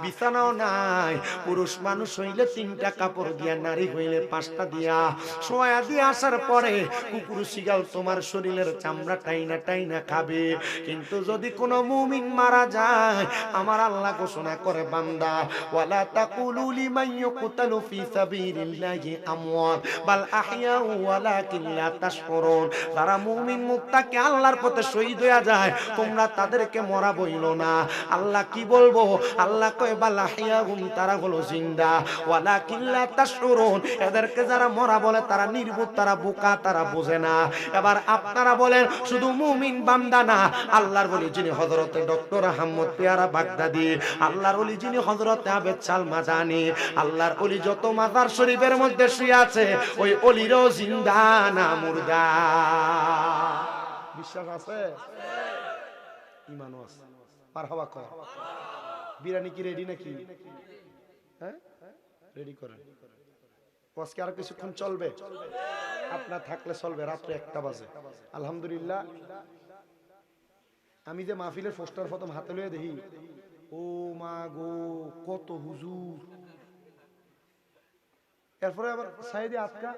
বিছানাও নাই। পুরুষ মানুষ হইলে 3টা কাপড় দিয়া, নারী হইলে 5টা দিয়া শোয়া দিয়ে আসার পরে কুকুর শিগাল তোমার শরীরের চামড়া টাইনা টাইনা খাবে। কিন্তু যদি কোনো মুমিন মারা যায়, আমার আল্লাহ ঘোষণা করে বান্দা ওয়ালা তাকুলু লিমান ইউকতালু ফি সাবিলিল্লাহি আমওয়াত বাল আহইয়াউ ওয়ালাকিন লা তাশকুরুন। যারা মুমিন মুত্তাকি আল্লাহর পথে শহীদ হয়ে যায়, তোমরা তাদেরকে মরা বইলো না। আল্লাহ কি বলবো? আল্লাহ কয় বাল আহইয়াহুম, তারা হলো জিন্দা, ওয়ালাকিন লা তাশকুরুন, এদেরকে যারা মরা বলে তারা নির্বোধ, তারা বোকা, তারা বোঝে না। এবার আপনারা বলেন শুধু মুমিন বান্দা না, আল্লাহর ওলি যিনি হযরতে ডক্টর আহমদ পেয়ারা বাগদাদি, আল্লাহর ওলি যিনি হযরতে আবেদ সালমা জানি, আল্লাহর ওলি যত মাজার শরীফের মধ্যে শুয়ে আছে, ওই ওলিরও জিন্দা না মুর্দা। বিশ্বাস আছে? ঈমানও আছে। মারহাবা কর। বিরিয়ানি কি রেডি নাকি? হ্যাঁ, রেডি করেন। আজকে আর কিছুক্ষণ চলবে, আপনার থাকলে চলবে। রাত্রে 1টা বাজে। আলহামদুলিল্লাহ, আমি যে মাহফিলের পোস্টার প্রথম হাতে লয়ে দেখি, ও মা গো কত হুজুর। এরপরে আবার সাইদে আজকা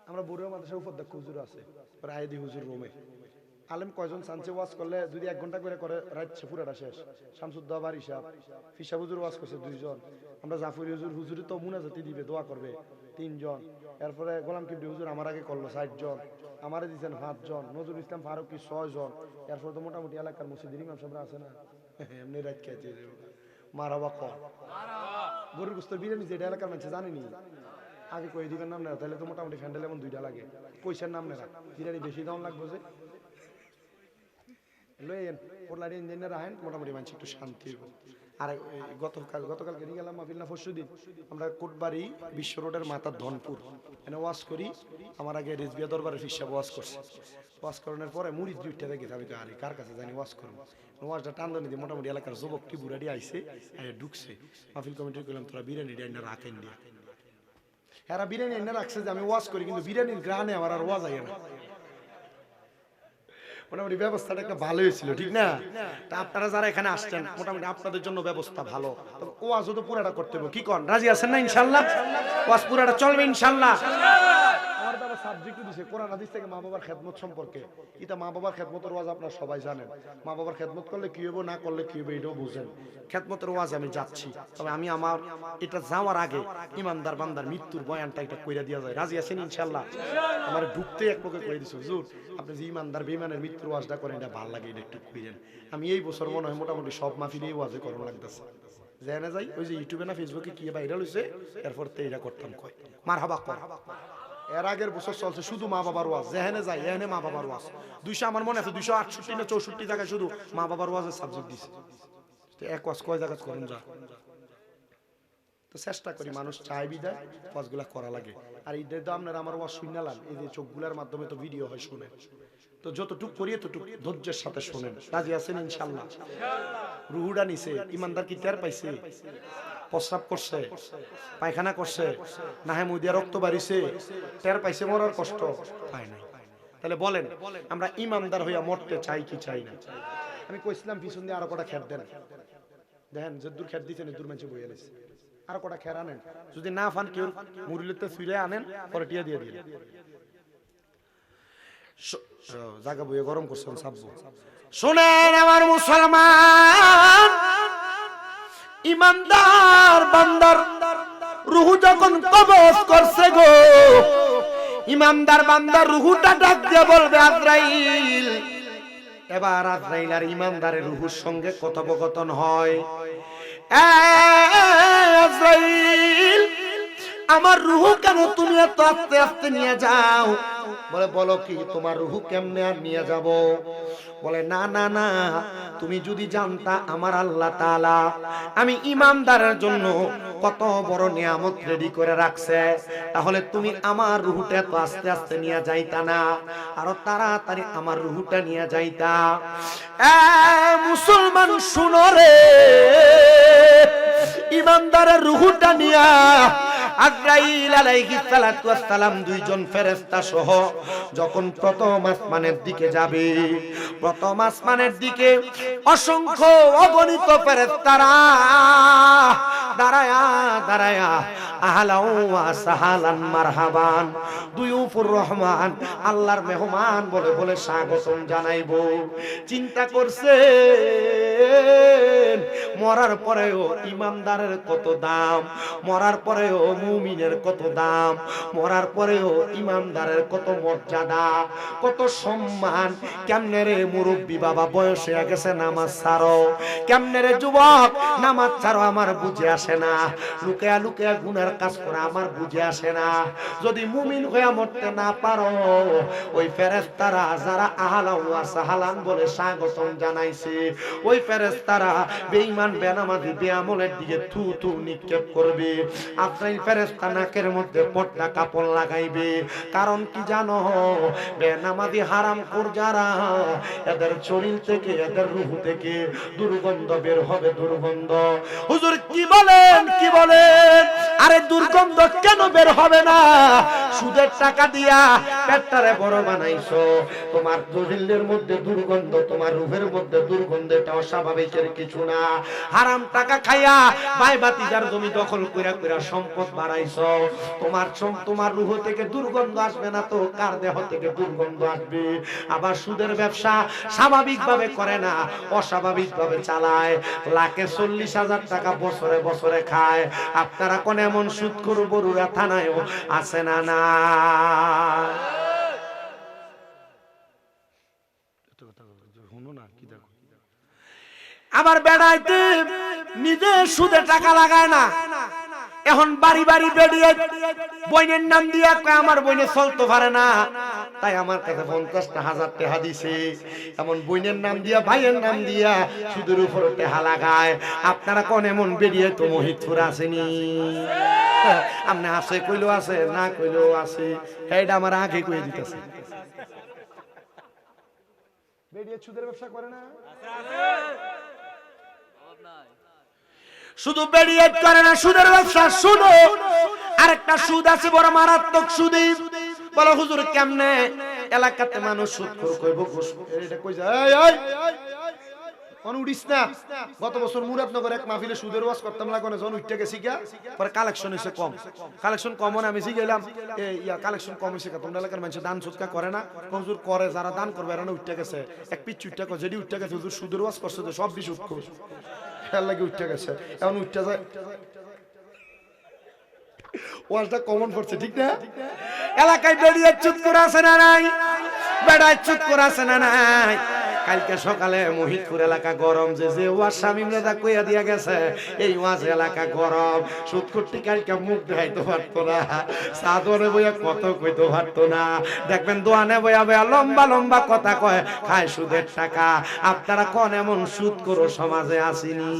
আমরা বড় মাদ্রাসার উপাধ্যক্ষ হুজুর আছে, আইদি হুজুর রোমে আলেম কয়জন চান্সে ওয়াজ করলে যদি 1 ঘন্টা করে করে রাতছে পুরাটা শেষ। শামসুদ্দা বাড়ি সাহেব, ফিসা হুজুর ওয়াজ করছে 2 জন। আমরা জাফরি হুজুর, হুজুরি তো মুনাজাতি দিবে, দোয়া করবে 3 জন। এরপরে গোলাম কিবরি হুজুর আমার আগে করলো 60 জন, আমারে দিয়েছেন 5 জন, নজরুল ইসলাম ফারুকি 6 জন। এরপর তো মোটামুটি এলাকার মসজিদের ইমাম সাহেবরা আছে না, এমনি রাত খেয়েছে। মারহাবা কর। গরুর গোস্তের বিরিয়ানি যেটা এলাকার মানুষ জানেনি, আগে কই দিবেন নাম নেরা, তাহলে তো মোটামুটি ফ্যান্ডেল এমন 2টা লাগে। পয়সার নাম নেরা, বিরিয়ানি বেশি দাম লাগবে যে লইয়েন পোলারি ইঞ্জিনিয়ার আহেন, মোটামুটি মানুষ একটু শান্তি হইব। আর গতকালকে নিয়ে গেলাম মাহফিল না পরশুদিন, আমরা কোটবাড়ি বিশ্ব রোডের মাথা ধনপুর এনে ওয়াজ করি। আমার আগে রেজবিয়া দরবারের ফিস সাহেব ওয়াজ করছে। ওয়াজ করানোর পরে মুড়ি 2টা দেখে আমি তো আরে কার কাছে জানি ওয়াজ করবো। ওয়াজটা টান্দনি দিয়ে মোটামুটি এলাকার যুবক কি বুড়াডি আইসে ঢুকছে। মাহফিল কমিটি করলাম তোরা বিরিয়ানি ডাইনা রাখেন দিয়ে, এরা বিরিয়ানি এনে রাখছে যে আমি ওয়াজ করি, কিন্তু বিরিয়ানির গ্রানে আমার আর ওয়াজ আইয়া না। মোটামুটি ব্যবস্থাটা একটা ভালো হয়েছিল, ঠিক না? তা আপনারা যারা এখানে আসছেন, মোটামুটি আপনাদের জন্য ব্যবস্থা ভালো। তবে ওয়াজও তো পুরাটা করতে হবে, কি কন? রাজি আছেন না ইনশাল্লাহ? ওয়াজ পুরাটা চলবে ইনশাল্লাহ? আমার সাবজেক্ট দিছে কোরআন হাদিস থেকে মা বাবার খেদমত সম্পর্কে। এটা মা বাবার খেদমতের ওয়াজ আপনারা সবাই জানেন। মা বাবার খেদমত করলে কি হবে, না করলে কি হবে, এটাও বুঝেন। খেদমতের ওয়াজ আমি যাচ্ছি, তবে আমি আমার এটা যাওয়ার আগে ইমানদার বান্দার মৃত্যুর বয়ানটা এটা কইরা দিয়া যায়। রাজি আছেন ইনশাআল্লাহ? আমার ঢুকতে এক লোকে কই দিছে, হুজুর আপনি যে ইমানদার বেঈমানের মৃত্যুর ওয়াজটা করেন এটা ভালো লাগে, এটা একটু কইরেন। আমি এই বছর মনে হয় মোটামুটি সব মাহফিলেই ওয়াজে করণ লাগতেছে। জানা যাই ওই যে ইউটিউবে না ফেসবুকে কি ভাইরাল হইছে, এরপর তো এটা করতাম কয় মারহাবা কর। এর আগের বছর চলছে শুধু মা বাবার ওয়াজ, যেখানে যাই এখানে মা বাবার ওয়াজ। 200 আমার মনে আছে 268 না 64 জায়গায় শুধু মা বাবার ওয়াজের সাবজেক্ট দিছে। তো এক ওয়াজ কয় জায়গা করেন যা, তো চেষ্টা করি মানুষ চাই বিদায় ওয়াজগুলা করা লাগে। আর এই তো আপনারা আমার ওয়াজ শুনালাম, এই যে চোখগুলার মাধ্যমে তো ভিডিও হয়, শুনে তো যতটুক করি এতটুক ধৈর্যের সাথে শোনেন। রাজি আছেন ইনশাআল্লাহ? রুহুডা নিছে, ইমানদার কি টের পাইছে? প্রস্রাব করছে, পায়খানা করছে, নাহে মুখ দিয়ে রক্ত বাড়িছে, টের পাইছে মরার কষ্ট? পায় নাই। তাহলে বলেন আমরা ইমানদার হইয়া মরতে চাই কি চাই না? আমি কইছিলাম পিছন দিয়ে আরো কটা খেত দেন, দেখেন যে দূর খেত দিচ্ছেন দূর মানুষ বইয়া নিছে, আরো কটা খের আনেন, যদি না পান কেউ মুড়িলেতে ফিরে আনেন, পরে টিয়া দিয়ে দিলেন। জায়গা বইয়ে গরম করছেন সাবজু। শোনেন আমার মুসলমান, ইমানদার বান্দার রুহু যখন কবজ করছে গো, ইমানদার বান্দার রুহুটা ডাক দিয়ে বলবে আজরাইল। এবার আজরাইল আর ইমানদারের রুহুর সঙ্গে কথোপকথন হয়। আজরাইল, আমার রুহু কেন তুমি এত আস্তে আস্তে নিয়ে যাও? বলে বলো কি তোমার রুহু কেমনে আর নিয়ে যাব? বলে না না না, তুমি যদি জানতা আমার আল্লাহ তাআলা আমি ইমানদারের জন্য কত বড় নিয়ামত রেডি করে রাখছে, তাহলে তুমি আমার রুহুটা তো আস্তে আস্তে নিয়ে যাইতা না, আরো তাড়াতাড়ি আমার রুহুটা নিয়ে যাইতা। মুসলমান শুনো রে, ইমানদারের রুহুটা নিয়া আজরাইল আলাইহিস সালাতু ওয়াস সালাম দুইজন ফেরেশতা সহ যখন প্রথম আসমানের দিকে যাবে, প্রথম আসমানের দিকে অসংখ্য অগণিত ফেরেশতারা দাঁড়ায়া দাঁড়ায়া আহলাউ ওয়া সাহালান মারহাবান দুয়ুফুর রহমান আল্লাহর মেহমান বলে বলে স্বাগতম জানাইবো। চিন্তা করছে মরার পরেও ইমানদারের কত দাম, মরার পরেও মুমিনের কত দাম, মরার পরেও ইমানদারের কত মর্যাদা, কত সম্মান। কেমনে রে মুরব্বী বাবা বয়স হয়ে গেছে নামাজ ছাড়ো, কেমনে রে যুবক নামাজ ছাড়ো, আমার বুঝে আসে না। লুকিয়া লুকিয়া গুনার কাজ করে আমার বুঝে আসে না। যদি মুমিন হয়ে মরতে না পারো, ওই ফেরেশতারা যারা আহলান ওয়া সাহালান বলে স্বাগতম জানাইছে, ওই ফেরেশতারা বেঈমান বেনামাজি বেআমলের দিকে থু থু নিক্ষেপ করবে। আজরাইল ফেরেশতা নাকের মধ্যে পর্দা কাপড় লাগাইবে। কারণ কি জানো, বেনামাজি হারামখোর যারা, এদের শরীর থেকে এদের রূহ থেকে দুর্গন্ধ বের হবে, দুর্গন্ধ। হুজুর কি বলেন কি বলেন? আরে দুর্গন্ধ কেন বের হবে না? সুদের টাকা দিয়া পেটটারে বড় বানাইছো, তোমার শরীরের মধ্যে দুর্গন্ধ, তোমার রূহের মধ্যে দুর্গন্ধ, এটা অস্বাভাবিকের কিছু না। হারাম টাকা খাইয়া ভাই ভাতিজার জমি দখল কইরা কইরা সম্পদ বাড়াইছো, তোমার রূহ থেকে দুর্গন্ধ আসবে না তো কার দেহ থেকে দুর্গন্ধ আসবে? আবার সুদের ব্যবসা স্বাভাবিকভাবে করে না, অস্বাভাবিকভাবে চালায়, লাখে 40,000 টাকা বছরে বছরে খায়। আপনারা কোন এমন সুদখোর বড়ুরা থানায়ও আছে না? না আবার বেড়াইতে নিজে সুদে টাকা লাগায় না, এখন বাড়ি বাড়ি বেরিয়ে বইনের নাম দিয়া আমার বইনে চলতে পারে না, তাই আমার কাছে 50,000 টাকা দিছে। এমন বইনের নাম দিয়া ভাইয়ের নাম দিয়া সুদের উপর টাকা লাগায়। আপনারা কোন এমন বেরিয়ে তো মহিতপুর আসেনি? আপনি আছে কইলেও আছে, না কইলেও আছে, এইটা আমার আগে কইয়ে দিতেছে। বেরিয়ে সুদের ব্যবসা করে না, শুধু বেরিয়ে করে না সুদের ব্যবসা। শুনো আরেকটা সুদ আছে বড় মারাত্মক সুদি। বলো হুজুর কেমনে? এলাকাতে মানুষ সুদ কইব, এটা কই যায় উঠিস না। গত বছর মুরাদনগর এক মাহফিলে সুদের ওয়াজ করতাম না, কোন জন উঠতে গেছি গা, পরে কালেকশন হইছে কম, কালেকশন কম মানে আমি গেলাম কালেকশন কম হইছে, তোমরা এলাকার মানুষ দান সুদকা করে না, হুজুর করে, যারা দান করবে এরা উঠতে গেছে, এক পিচ উঠতে গেছে, যেটি উঠতে গেছে হুজুর সুদের ওয়াজ করছে তো সব বিষ উঠকো খেয়াল লাগে উঠতে গেছে, এখন উঠতে যায় ওয়াজটা কমন পড়ছে, ঠিক না? এলাকায় বেরিয়ে চুপ করে আছে না নাই, বেড়ায় চুপ করে আছে না নাই। কালকে সকালে মহিতপুর এলাকা গরম, যে যে ওয়াজ স্বামী মেদা কইয়া দিয়া গেছে, এই ওয়াজ এলাকা গরম, সুদ করতে কালকে মুখ দেখাইতে পারতো না, সাদরে বইয়া কত কইতে পারতো না। দেখবেন দোয়ানে বইয়া বইয়া লম্বা লম্বা কথা কয়, খায় সুদের টাকা। আপনারা কোন এমন সুদ করো সমাজে আসেনি?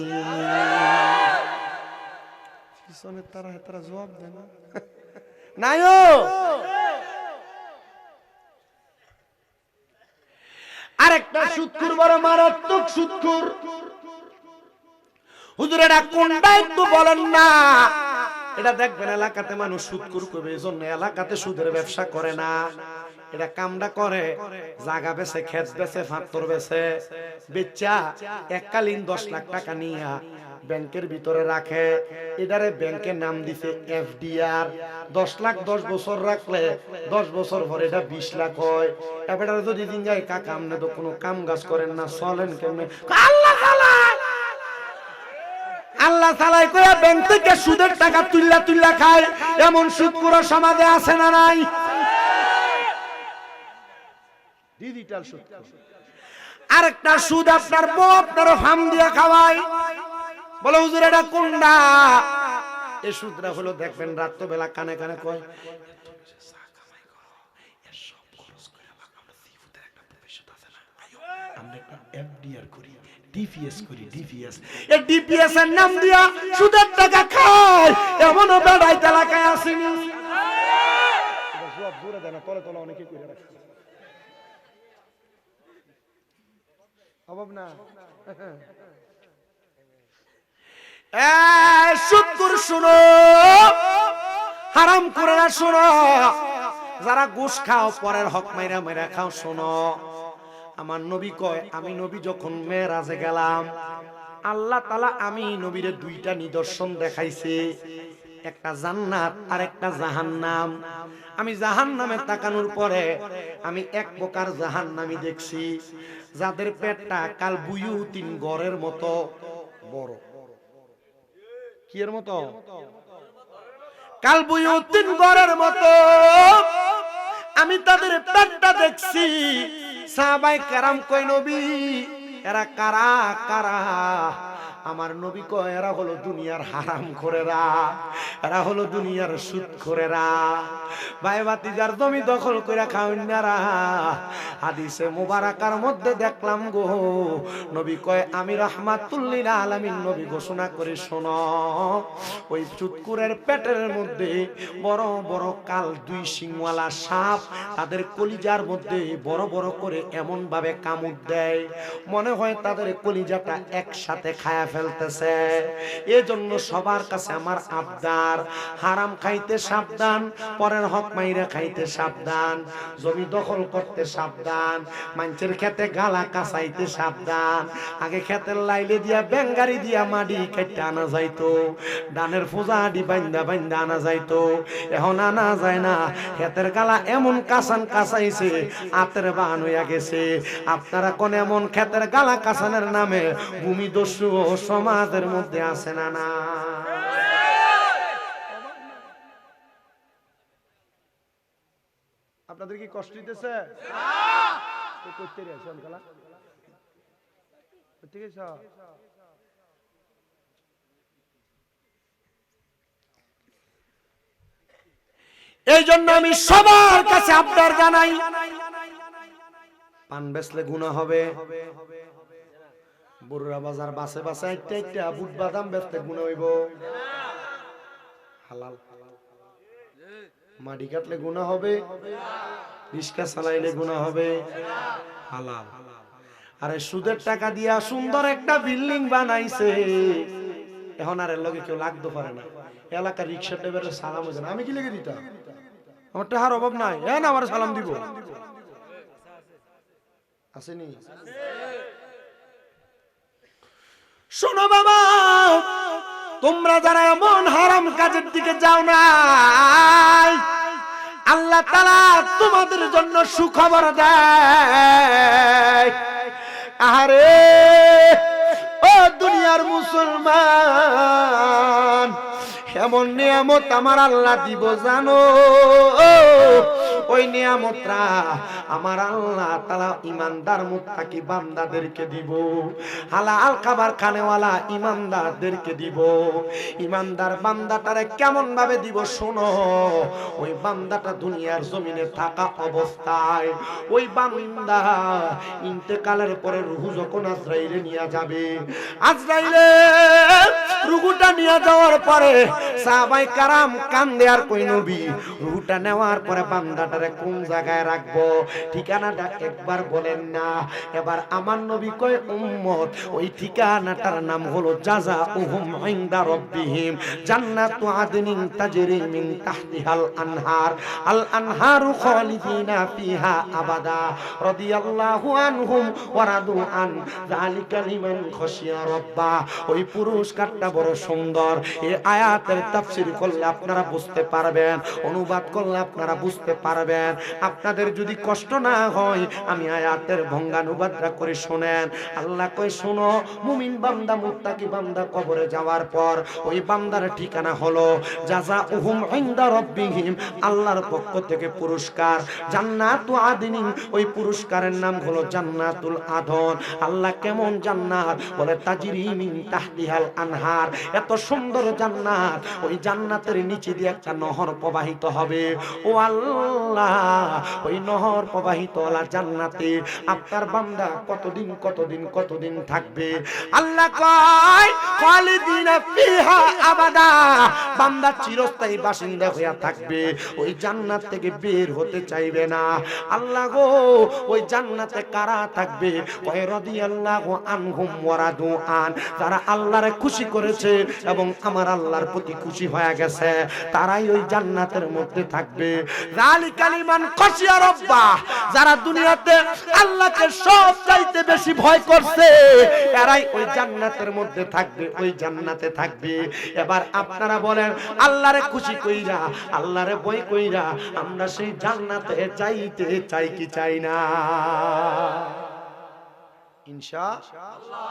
তারা জবাব দেয় না নাইও। আরেকটা সুদখোর, বড় মারাত্মক সুদখোর। হুজুর এটা কোনটা একটু বলেন না। এটা দেখবেন এলাকাতে মানুষ সুদখোর করবে, এজন্য এলাকাতে সুদের ব্যবসা করে না। এটা কামটা করে জায়গা বেচে, ক্ষেত বেচে, ফাত্তর বেচে, বেচা এককালীন 10 লাখ টাকা নিয়া ব্যাংকের ভিতরে রাখে। এটারে ব্যাংকের নাম দিছে এফডিআর। 10 লাখ 10 বছর রাখলে 10 বছর পরে এটা 20 লাখ হয়। এবারে যদি দিন যায়, কাকা আপনি তো কোনো কাম কাজ করেন না, চলেন কেমনে? আল্লাহ তাআলা, আল্লাহ তাআলা কইয়া ব্যাংক থেকে সুদের টাকা তুইলা তুইলা খায়, এমন সুদখোর সমাজে আছে না নাই? ডিজিটাল সুদ। আরেকটা সুদ আপনার বউ আপনার ফার্ম দিয়ে খাওয়ায়, বলে হুজুর এটা কোনটা? এই সুদরা হলো দেখবেন রাত্র বেলা কানে কানে কয়, আমরা একটা এফডিআর করি, ডিপিএস করি, ডিপিএস। এই ডিপিএস এর নাম দিয়া সুদের টাকা খায়, এমনও বেড়াই এলাকায় আসেনি। জবাব জোরে দেয় না, তলে তলে অনেকে কইরা রাখে। অভাব না। সুদখোর শুনো, হারাম করে না শুনো, যারা ঘুষ খাও, পরের হক মাইরা মাইরা খাও, শোনো। আমার নবী কয়, আমি নবী যখন মেরাজে গেলাম, আল্লাহ তাআলা আমি নবীরে 2টা নিদর্শন দেখাইছে, একটা জান্নাত আর একটা জাহান্নাম। আমি জাহান্নামে তাকানোর পরে আমি এক প্রকার জাহান্নামী দেখছি, যাদের পেটটা কাল বুয়ুতিন গড়ের মতো বড়। কি এর মতো? কাল বুয়ুতিন গড়ের মতো। আমি তাদের পেটটা দেখছি। সাহাবায়ে কেরাম কয়, নবী এরা কারা কারা? আমার নবী কয়, এরা হলো দুনিয়ার হারামখোরেরা, এরা হলো দুনিয়ার সুদখোরেরা। ভাই ভাতিজার জমি দখল করে খাওয়াইনারা। হাদিসে মুবারাকার মধ্যে দেখলাম গো, নবী কয় আমি রাহমাতুল লিল আলামিন, নবী ঘোষণা করে শোনো, ওই সুদখোরের পেটের মধ্যে বড় বড় কাল 2 শিংওয়ালা সাপ তাদের কলিজার মধ্যে বড় বড় করে এমন ভাবে কামড় দেয়, মনে হয় তাদের কলিজাটা একসাথে খায়া ফেলতেছে। এজন্য সবার কাছে আমার আবদার, হারাম খাইতে সাবধান, পরের হক মাইরা খাইতে সাবধান, জমি দখল করতে সাবধান, মানুষের খেতে গালা কাঁচাইতে সাবধান। আগে খেতের লাইলে দিয়া বেঙ্গারি দিয়া মাটি কেটে আনা যাইতো, ডানের ফোজা আডি বাইন্দা বাইন্দা আনা যাইতো, এখন আনা যায় না। খেতের গালা এমন কাঁচান কাঁচাইছে, আতের বান হইয়া গেছে। আপনারা কোন এমন খেতের গালা কাঁচানের নামে ভূমিদস্যু সমাজের মধ্যে আছে না? না, আপনাদের কি কষ্ট দিতেছে? এই জন্য আমি সবার কাছে আবদার জানাই, পান বেচলে গুনাহ হবে, বুড়রা বাজার বাসে বাসে একটা একটা বুট বাদাম বেচতে গুনাহ হইব, হালাল। মাটি কাটলে গুনাহ হবে, রিস্কা চালাইলে গুনাহ হবে, হালাল। আরে সুদের টাকা দিয়া সুন্দর একটা বিল্ডিং বানাইছে, এখন আর এর লগে কেউ লাগতে পারে না। এলাকার রিক্সা ড্রাইভারের সালাম হইছে না, আমি কি লেগে দিতাম? আমার টাকার অভাব নাই, না আমার সালাম দিব, আসেনি? শোনো বাবা, তোমরা যারা এমন হারাম কাজের দিকে যাও না, আল্লাহ তাআলা তোমাদের জন্য সুখবর দেয়। আরে ও দুনিয়ার মুসলমান, এমন নিয়ামত আমার আল্লাহ দিব জানো, ওই নিয়ামতটা আমার আল্লাহ তাআলা ইমানদার মুত্তাকি বান্দাদেরকে দিব, হালাল খাবার খানেওয়ালা ইমানদারদেরকে দিব। ইমানদার বান্দাটারে কেমন ভাবে দিব শোনো, ওই বান্দাটা দুনিয়ার জমিনে থাকা অবস্থায় ওই বান্দা ইন্তেকালের পরে রূহ যখন আজরাইলে নিয়ে যাবে, আজরাইলে রূহটা নিয়ে যাওয়ার পরে সাহাবায়ে কারাম কান্দে আর কই নবী রূহটা নেওয়ার পরে বান্দাটারে কোন জায়গায় রাখবো, ঠিকানাটা একবার বলেন না। এবার আমার নবী কয় উম্মত ওই ঠিকানাটার নাম হলো জাযাউহুম ইনদা রাব্বিহিম জান্নাতু আদনিন তাজরি মিন তাহতিহাল আনহার, আল আনহারু খালিদিনা ফিহা আবাদা রাদিয়াল্লাহু আনহুম ওয়া রাদু আন যালিকা লিমান খাশিয়া রাব্বা। ওই পুরস্কারটা বড় সুন্দর। এই আয়াতের তাফসীর করলে আপনারা বুঝতে পারবেন, অনুবাদ করলে আপনারা বুঝতে পারবেন। আপনাদের যদি কষ্ট না হয় আমি আয়াতের ভঙ্গানুবাদটা করে শুনেন। আল্লাহ কয় শোনো, মুমিন বান্দা মুত্তাকি বান্দা কবরে যাওয়ার পর ওই বান্দার ঠিকানা হলো জাযাউহুম ইনদা রাব্বিহিম, আল্লাহর পক্ষ থেকে পুরস্কার জান্নাতু আদনিন, ওই পুরস্কারের নাম হলো জান্নাতুল আদন। আল্লাহ কেমন জান্নাত বলে তাজরি মিন তাহতিহাল আনহার, এত সুন্দর জান্নাত, ওই জান্নাতের নিচে দিয়ে একটা নহর প্রবাহিত হবে। ও আল্লাহ, ওই নহর প্রবাহিত ওলা জান্নাতে আপনার বান্দা কতদিন কতদিন কতদিন থাকবে? আল্লাহ কয় খালিদিনা ফিহা আবাদা, বান্দা চিরস্থায়ী বাসিন্দা হয়ে থাকবে, ওই জান্নাত থেকে বের হতে চাইবে না। আল্লাহ গো, ওই জান্নাতে কারা থাকবে? কয় রাদিয়াল্লাহু আনহুম ওয়া রাদু আন, যারা আল্লাহরে খুশি করেছে এবং আমার আল্লাহর প্রতি খুশি হয়ে গেছে, তারাই ওই জান্নাতের মধ্যে থাকবে। যালিকা লিমান খাশিয়া রাব্বা, যারা দুনিয়াতে আল্লাহকে সব চাইতে বেশি ভয় করছে, এরাই ওই জান্নাতের মধ্যে থাকবে, ওই জান্নাতে থাকবে। এবার আপনারা বলেন, আল্লাহরে খুশি কইরা আল্লাহরে ভয় কইরা আমরা সেই জান্নাতে যাইতে চাই কি চাই না? ইনশাআল্লাহ।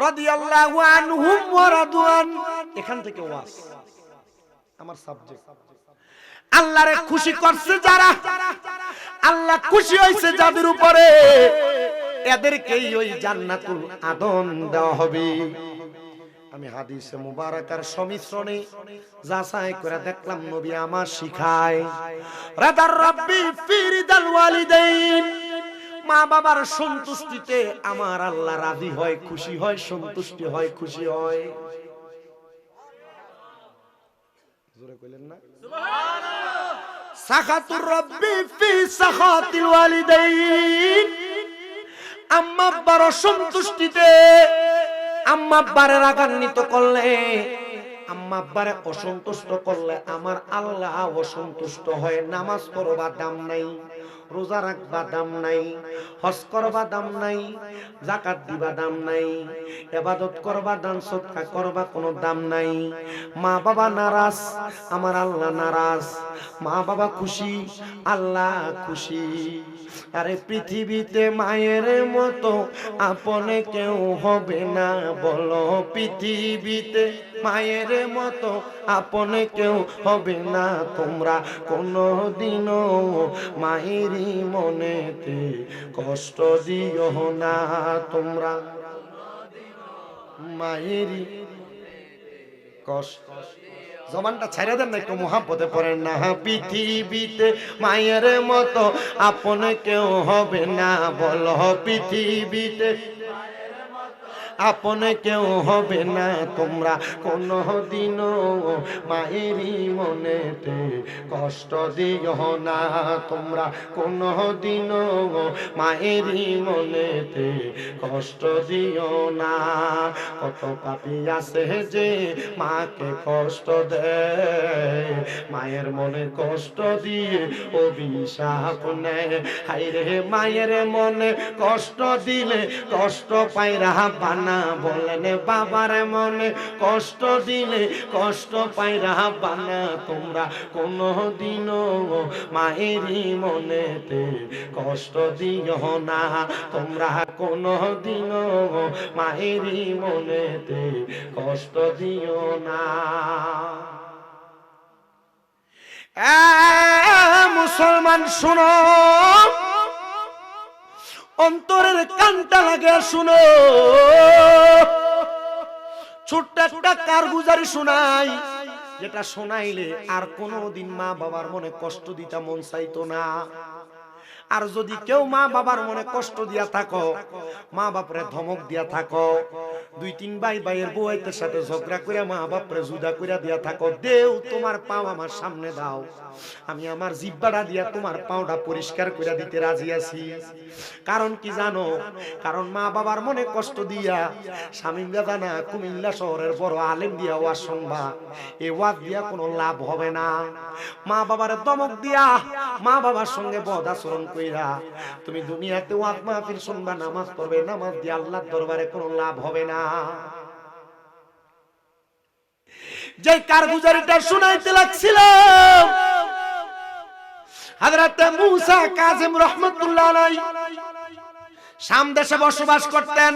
রাদিয়াল্লাহু আনহুম ওয়া রাদু আন, এখান থেকে ওয়াজ আমার সাবজেক্ট। আল্লাহরে খুশি করছে যারা, আল্লাহ খুশি হইছে যাদের উপরে, এদেরকেই ওই জান্নাতুল আদন দেওয়া হবে। আমি হাদিসে মুবারাকার সমিশ্রণে যাচাই করে দেখলাম নবী আমার শিখায় রাদার রাব্বি ফি রিদাল ওয়ালিদাইন, মা বাবার সন্তুষ্টিতে আমার আল্লাহ রাজি হয়, খুশি হয়, সন্তুষ্টি হয়, খুশি হয়। জোরে কইলেন না সুবহানাল্লাহ। সাখাতুর রাব্বি ফি সাখাতিল ওয়ালিদাইন, আম্মা আব্বার সন্তুষ্টিতে, আম্মা আব্বারে রাগান্বিত করলে, আম্মা আব্বারে অসন্তুষ্ট করলে আমার আল্লাহ অসন্তুষ্ট হয়। নামাজ পড়বা দাম নাই, রোজা রাখবা দাম নাই, হজ করবা দাম নাই, যাকাত দিবা দাম নাই, ইবাদত করবা, দান সদকা করবা কোনো দাম নাই। মা বাবা নারাজ, আমার আল্লাহ নারাজ। মা বাবা খুশি, আল্লাহ খুশি। আরে পৃথিবীতে মায়ের মতো আপনে কেউ হবে না, বলো পৃথিবীতে মায়ের মতো আপনে কেউ হবে না। তোমরা কোনদিনও মায়েরই মনেতে কষ্ট দিও না, তোমরা মায়েরই কষ্ট। জবানটা ছাইরা দেন না, একটু মুহাব্বতে পড়েন না। পৃথিবীতে মায়ের মতো আপন কেউ হবে না, বলো পৃথিবীতে আপনে কেউ হবে না তোমরা কোনো দিনও মায়েরই মনেতে কষ্ট দিও না তোমরা কোনো দিনও মায়েরই মনেতে কষ্ট দিও না কত পাপী আছে যে মাকে কষ্ট দেয় মায়ের মনে কষ্ট দিয়ে অভিশাপ নেয় হায়রে মায়ের মনে কষ্ট দিলে কষ্ট পায় রাব্বানা বলেন বাবার মনে কষ্ট দিলে কষ্ট পায় রাব্বানা তোমরা কোনো দিনও মায়েরই মনেতে কষ্ট দিও না তোমরা কোনো দিনও মায়েরই মনেতে কষ্ট দিও না মুসলমান শুনো অন্তরের কানটা লাগে শুনো ছোট্ট একটা কারগুজারি শোনাই যেটা শোনাইলে আর কোনোদিন মা বাবার মনে কষ্ট দিতে মন চাইতো না আর যদি কেউ মা বাবার মনে কষ্ট দিয়া থাকো মা বাপরে ধমক দিয়া থাকো দুই তিন ভাইয়ের বউয়ের সাথে ঝগড়া করে মা বাপরে জুদা করে দিয়া থাকো দেও তোমার পাও আমার সামনে দাও আমি আমার জিহ্বাটা দিয়া তোমার পাওটা পরিষ্কার করে দিতে রাজি আছি কারণ কি জানো কারণ মা বাবার মনে কষ্ট দিয়া শামীম দাদা না কুমিল্লা শহরের বড় আলেম দিয়া ওয়াজ শুনবা এই ওয়াজ দিয়া কোনো লাভ হবে না মা বাবার ধমক দিয়া মা বাবার সঙ্গে বদ আচরণ কইরা তুমি দুনিয়াতে ওয়াজ মাহফিল শুনবা নামাজ পড়বে নামাজ দিয়ে আল্লাহর দরবারে কোনো লাভ হবে না যে কারগুজারিটা শুনাইতে লাগছিল হযরত মুসা কাযিম রাহমাতুল্লাহ আলাইহি শাম দেশে বসবাস করতেন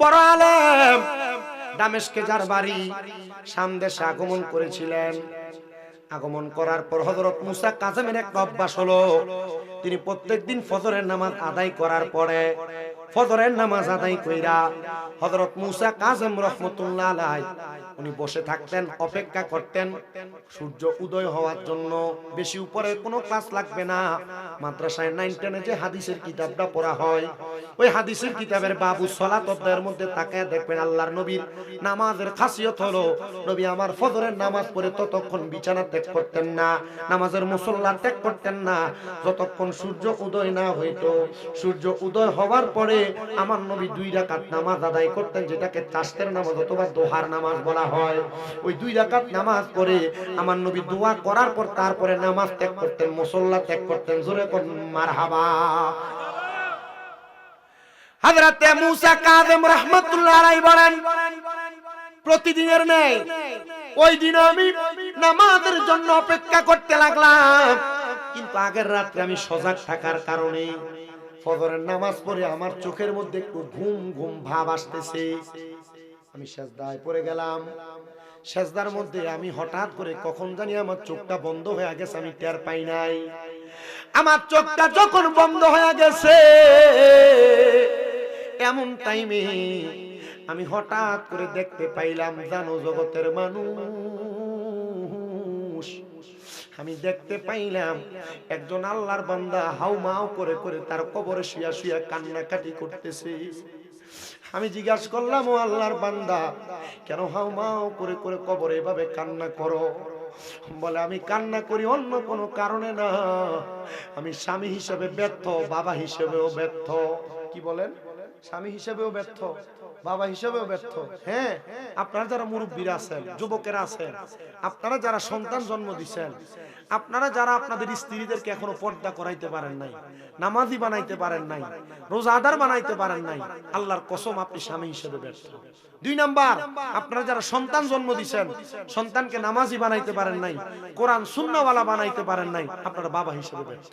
বড় আলেম দামেস্কে যার বাড়ি শাম দেশে আগমন করেছিলেন আগমন করার পর হযরত মুসা কাযিমের একটা অভ্যাস হলো তিনি প্রত্যেকদিন ফজরের নামাজ আদায় করার পরে ফজরের নামাজ আদায় কইরা হযরত মুসা কাযিম রাহমাতুল্লাহ আলাইহি উনি বসে থাকতেন অপেক্ষা করতেন সূর্য উদয় হওয়ার জন্য বেশি উপরে কোনো ক্লাস লাগবে না মাদ্রাসায় 9 10 যে হাদিসের কিতাবটা পড়া হয় ওই হাদিসের কিতাবের বাবু সালাত অধ্যায়ের মধ্যে তাকায় দেখবেন আল্লাহর নবীর নামাজের খাসিয়ত হলো নবী আমার ফজরের নামাজ পড়ে ততক্ষণ বিছানা ত্যাগ করতেন না নামাজের মুসল্লা ত্যাগ করতেন না যতক্ষণ সূর্য উদয় না হইতো সূর্য উদয় হওয়ার পরে আমার নবী 2 রাকাত নামাজ আদায় করতেন যেটাকে তাশতের নামাজ অথবা দোহার নামাজ বলা হয় ওই 2 রাকাত নামাজ পড়ে আমার নবী দোয়া করার পর তারপরে নামাজ ত্যাগ করতেন মুসল্লা ত্যাগ করতেন জোরে কোন মারহাবা হযরত মুসা কাযিম রাহমাতুল্লাহ আলাইহি বলেন প্রতিদিনের ন্যায় ওই দিন আমি নামাজের জন্য অপেক্ষা করতে লাগলাম কিন্তু আগের রাতে আমি সজাগ থাকার কারণে ফজরের নামাজ পড়ে আমার চোখের মধ্যে একটু ঘুম ঘুম ভাব আসতেছে আমি সিজদায় পড়ে গেলাম সিজদার মধ্যে আমি হঠাৎ করে কখন জানি আমার চোখটা বন্ধ হয়ে গেছে আমি টের পাই নাই আমার চোখটা যখন বন্ধ হয়ে গেছে এমন টাইমে আমি হঠাৎ করে দেখতে পাইলাম জানো জগতের মানুষ আমি দেখতে পাইলাম একজন আল্লাহর বান্দা হাউমাউ করে করে তার কবরে শুয়া শুয়া কান্নাকাটি করতেছে আমি জিজ্ঞাসা করলাম ও আল্লাহর বান্দা কেন হাউমাউ করে করে কবরে এভাবে কান্না করো বলে আমি কান্না করি অন্য কোনো কারণে না আমি স্বামী হিসেবে ব্যর্থ বাবা হিসেবেও ব্যর্থ কি বলেন স্বামী হিসেবেও ব্যর্থ বাবা হিসেবেও ব্যর্থ হ্যাঁ আপনারা যারা মুরব্বীরা আছেন যুবকেরা আছেন আপনারা যারা সন্তান জন্ম দিবেন আপনারা যারা আপনাদের স্ত্রীদেরকে এখনো পর্দা করাইতে পারেন নাই নামাজি বানাইতে পারেন নাই রোজাদার বানাইতে পারেন নাই আল্লাহর কসম আপনি স্বামী হিসেবে ব্যর্থ 2 নাম্বার আপনারা যারা সন্তান জন্ম দিবেন সন্তানকে নামাজি বানাইতে পারেন নাই কোরআন সুন্নাহওয়ালা বানাইতে পারেন নাই আপনারা বাবা হিসেবে ব্যর্থ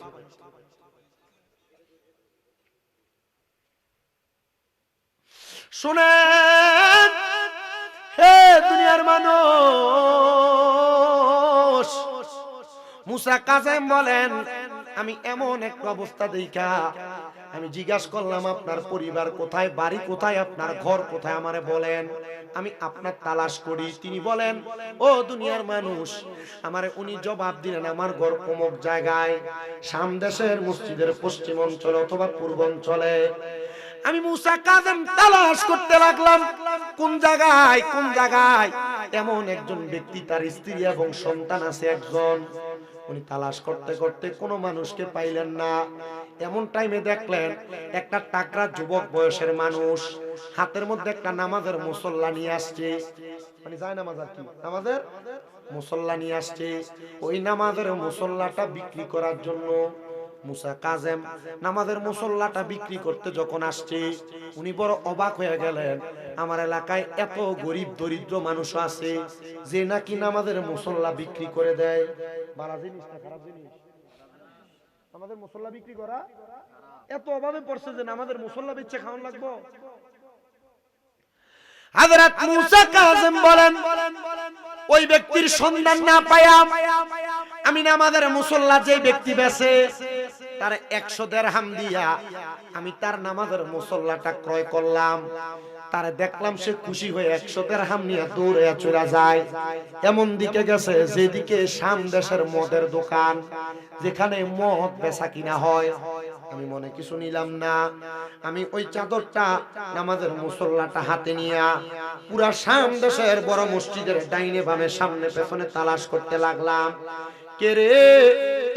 শুনেন হে দুনিয়ার মানুষ মুসা কাযিম বলেন আমি এমন এক অবস্থা দেখা আমি জিজ্ঞাসা করলাম আপনার পরিবার কোথায় বাড়ি কোথায় আপনার ঘর কোথায় আমারে বলেন আমি আপনার তালাশ করি তিনি বলেন ও দুনিয়ার মানুষ আমারে উনি জবাব দিলেন আমার ঘর অমুক জায়গায় শাম দেশের মসজিদের পশ্চিম অঞ্চলে অথবা পূর্ব অঞ্চলে আমি মুসা কাযেম তালাশ করতে লাগলাম কোন জায়গায় এমন একজন ব্যক্তি, তার স্ত্রী এবং সন্তান আছে একজন। উনি তালাশ করতে করতে কোনো মানুষকে পাইলেন না। এমন টাইমে দেখলেন একটা টাকরা যুবক বয়সের মানুষ হাতের মধ্যে একটা নামাজের মুসল্লা নিয়ে আসছে। মানে যায় নামাজ আর কি, নামাজের মুসল্লা নিয়ে আসছে। ওই নামাজের মুসল্লাটা বিক্রি করার জন্য মুসা কাযেম নামাজের মুসল্লাটা বিক্রি করতে যখন আসছে, উনি বড় অবাক হয়ে গেলেন। আমার এলাকায় এত গরিব দরিদ্র মানুষ আছে যে নাকি নামাজের মুসল্লা বিক্রি করে দেয়। ভালো জিনিস না খারাপ জিনিস? আমাদের মুসল্লা বিক্রি করা এত অভাবে পড়ছে যে নামাজের মুসল্লা বেচে খাওয়ান লাগবো। হযরত মুসা কাযেম বলেন, ওই ব্যক্তির সন্ধান না পায়া আমি নামাজের মুসল্লা যে ব্যক্তি বেচে তার 100 দিরহাম দিয়া আমি তার নামাজের মুসল্লাটা ক্রয় করলাম। তারে দেখলাম সে খুশি হয়ে 100 দিরহাম নিয়ে দৌড়ে চলে যায়। এমন দিকে গেছে যেদিকে শাম দেশের মদের দোকান, যেখানে মদ বেচা কিনা হয়। আমি মনে কিছু নিলাম না, আমি ওই চাদরটা নামাজের মুসল্লাটা হাতে নিয়ে পুরা শাম দেশের বড় মসজিদের ডাইনে বামে সামনে পেছনে তালাশ করতে লাগলাম। কে রে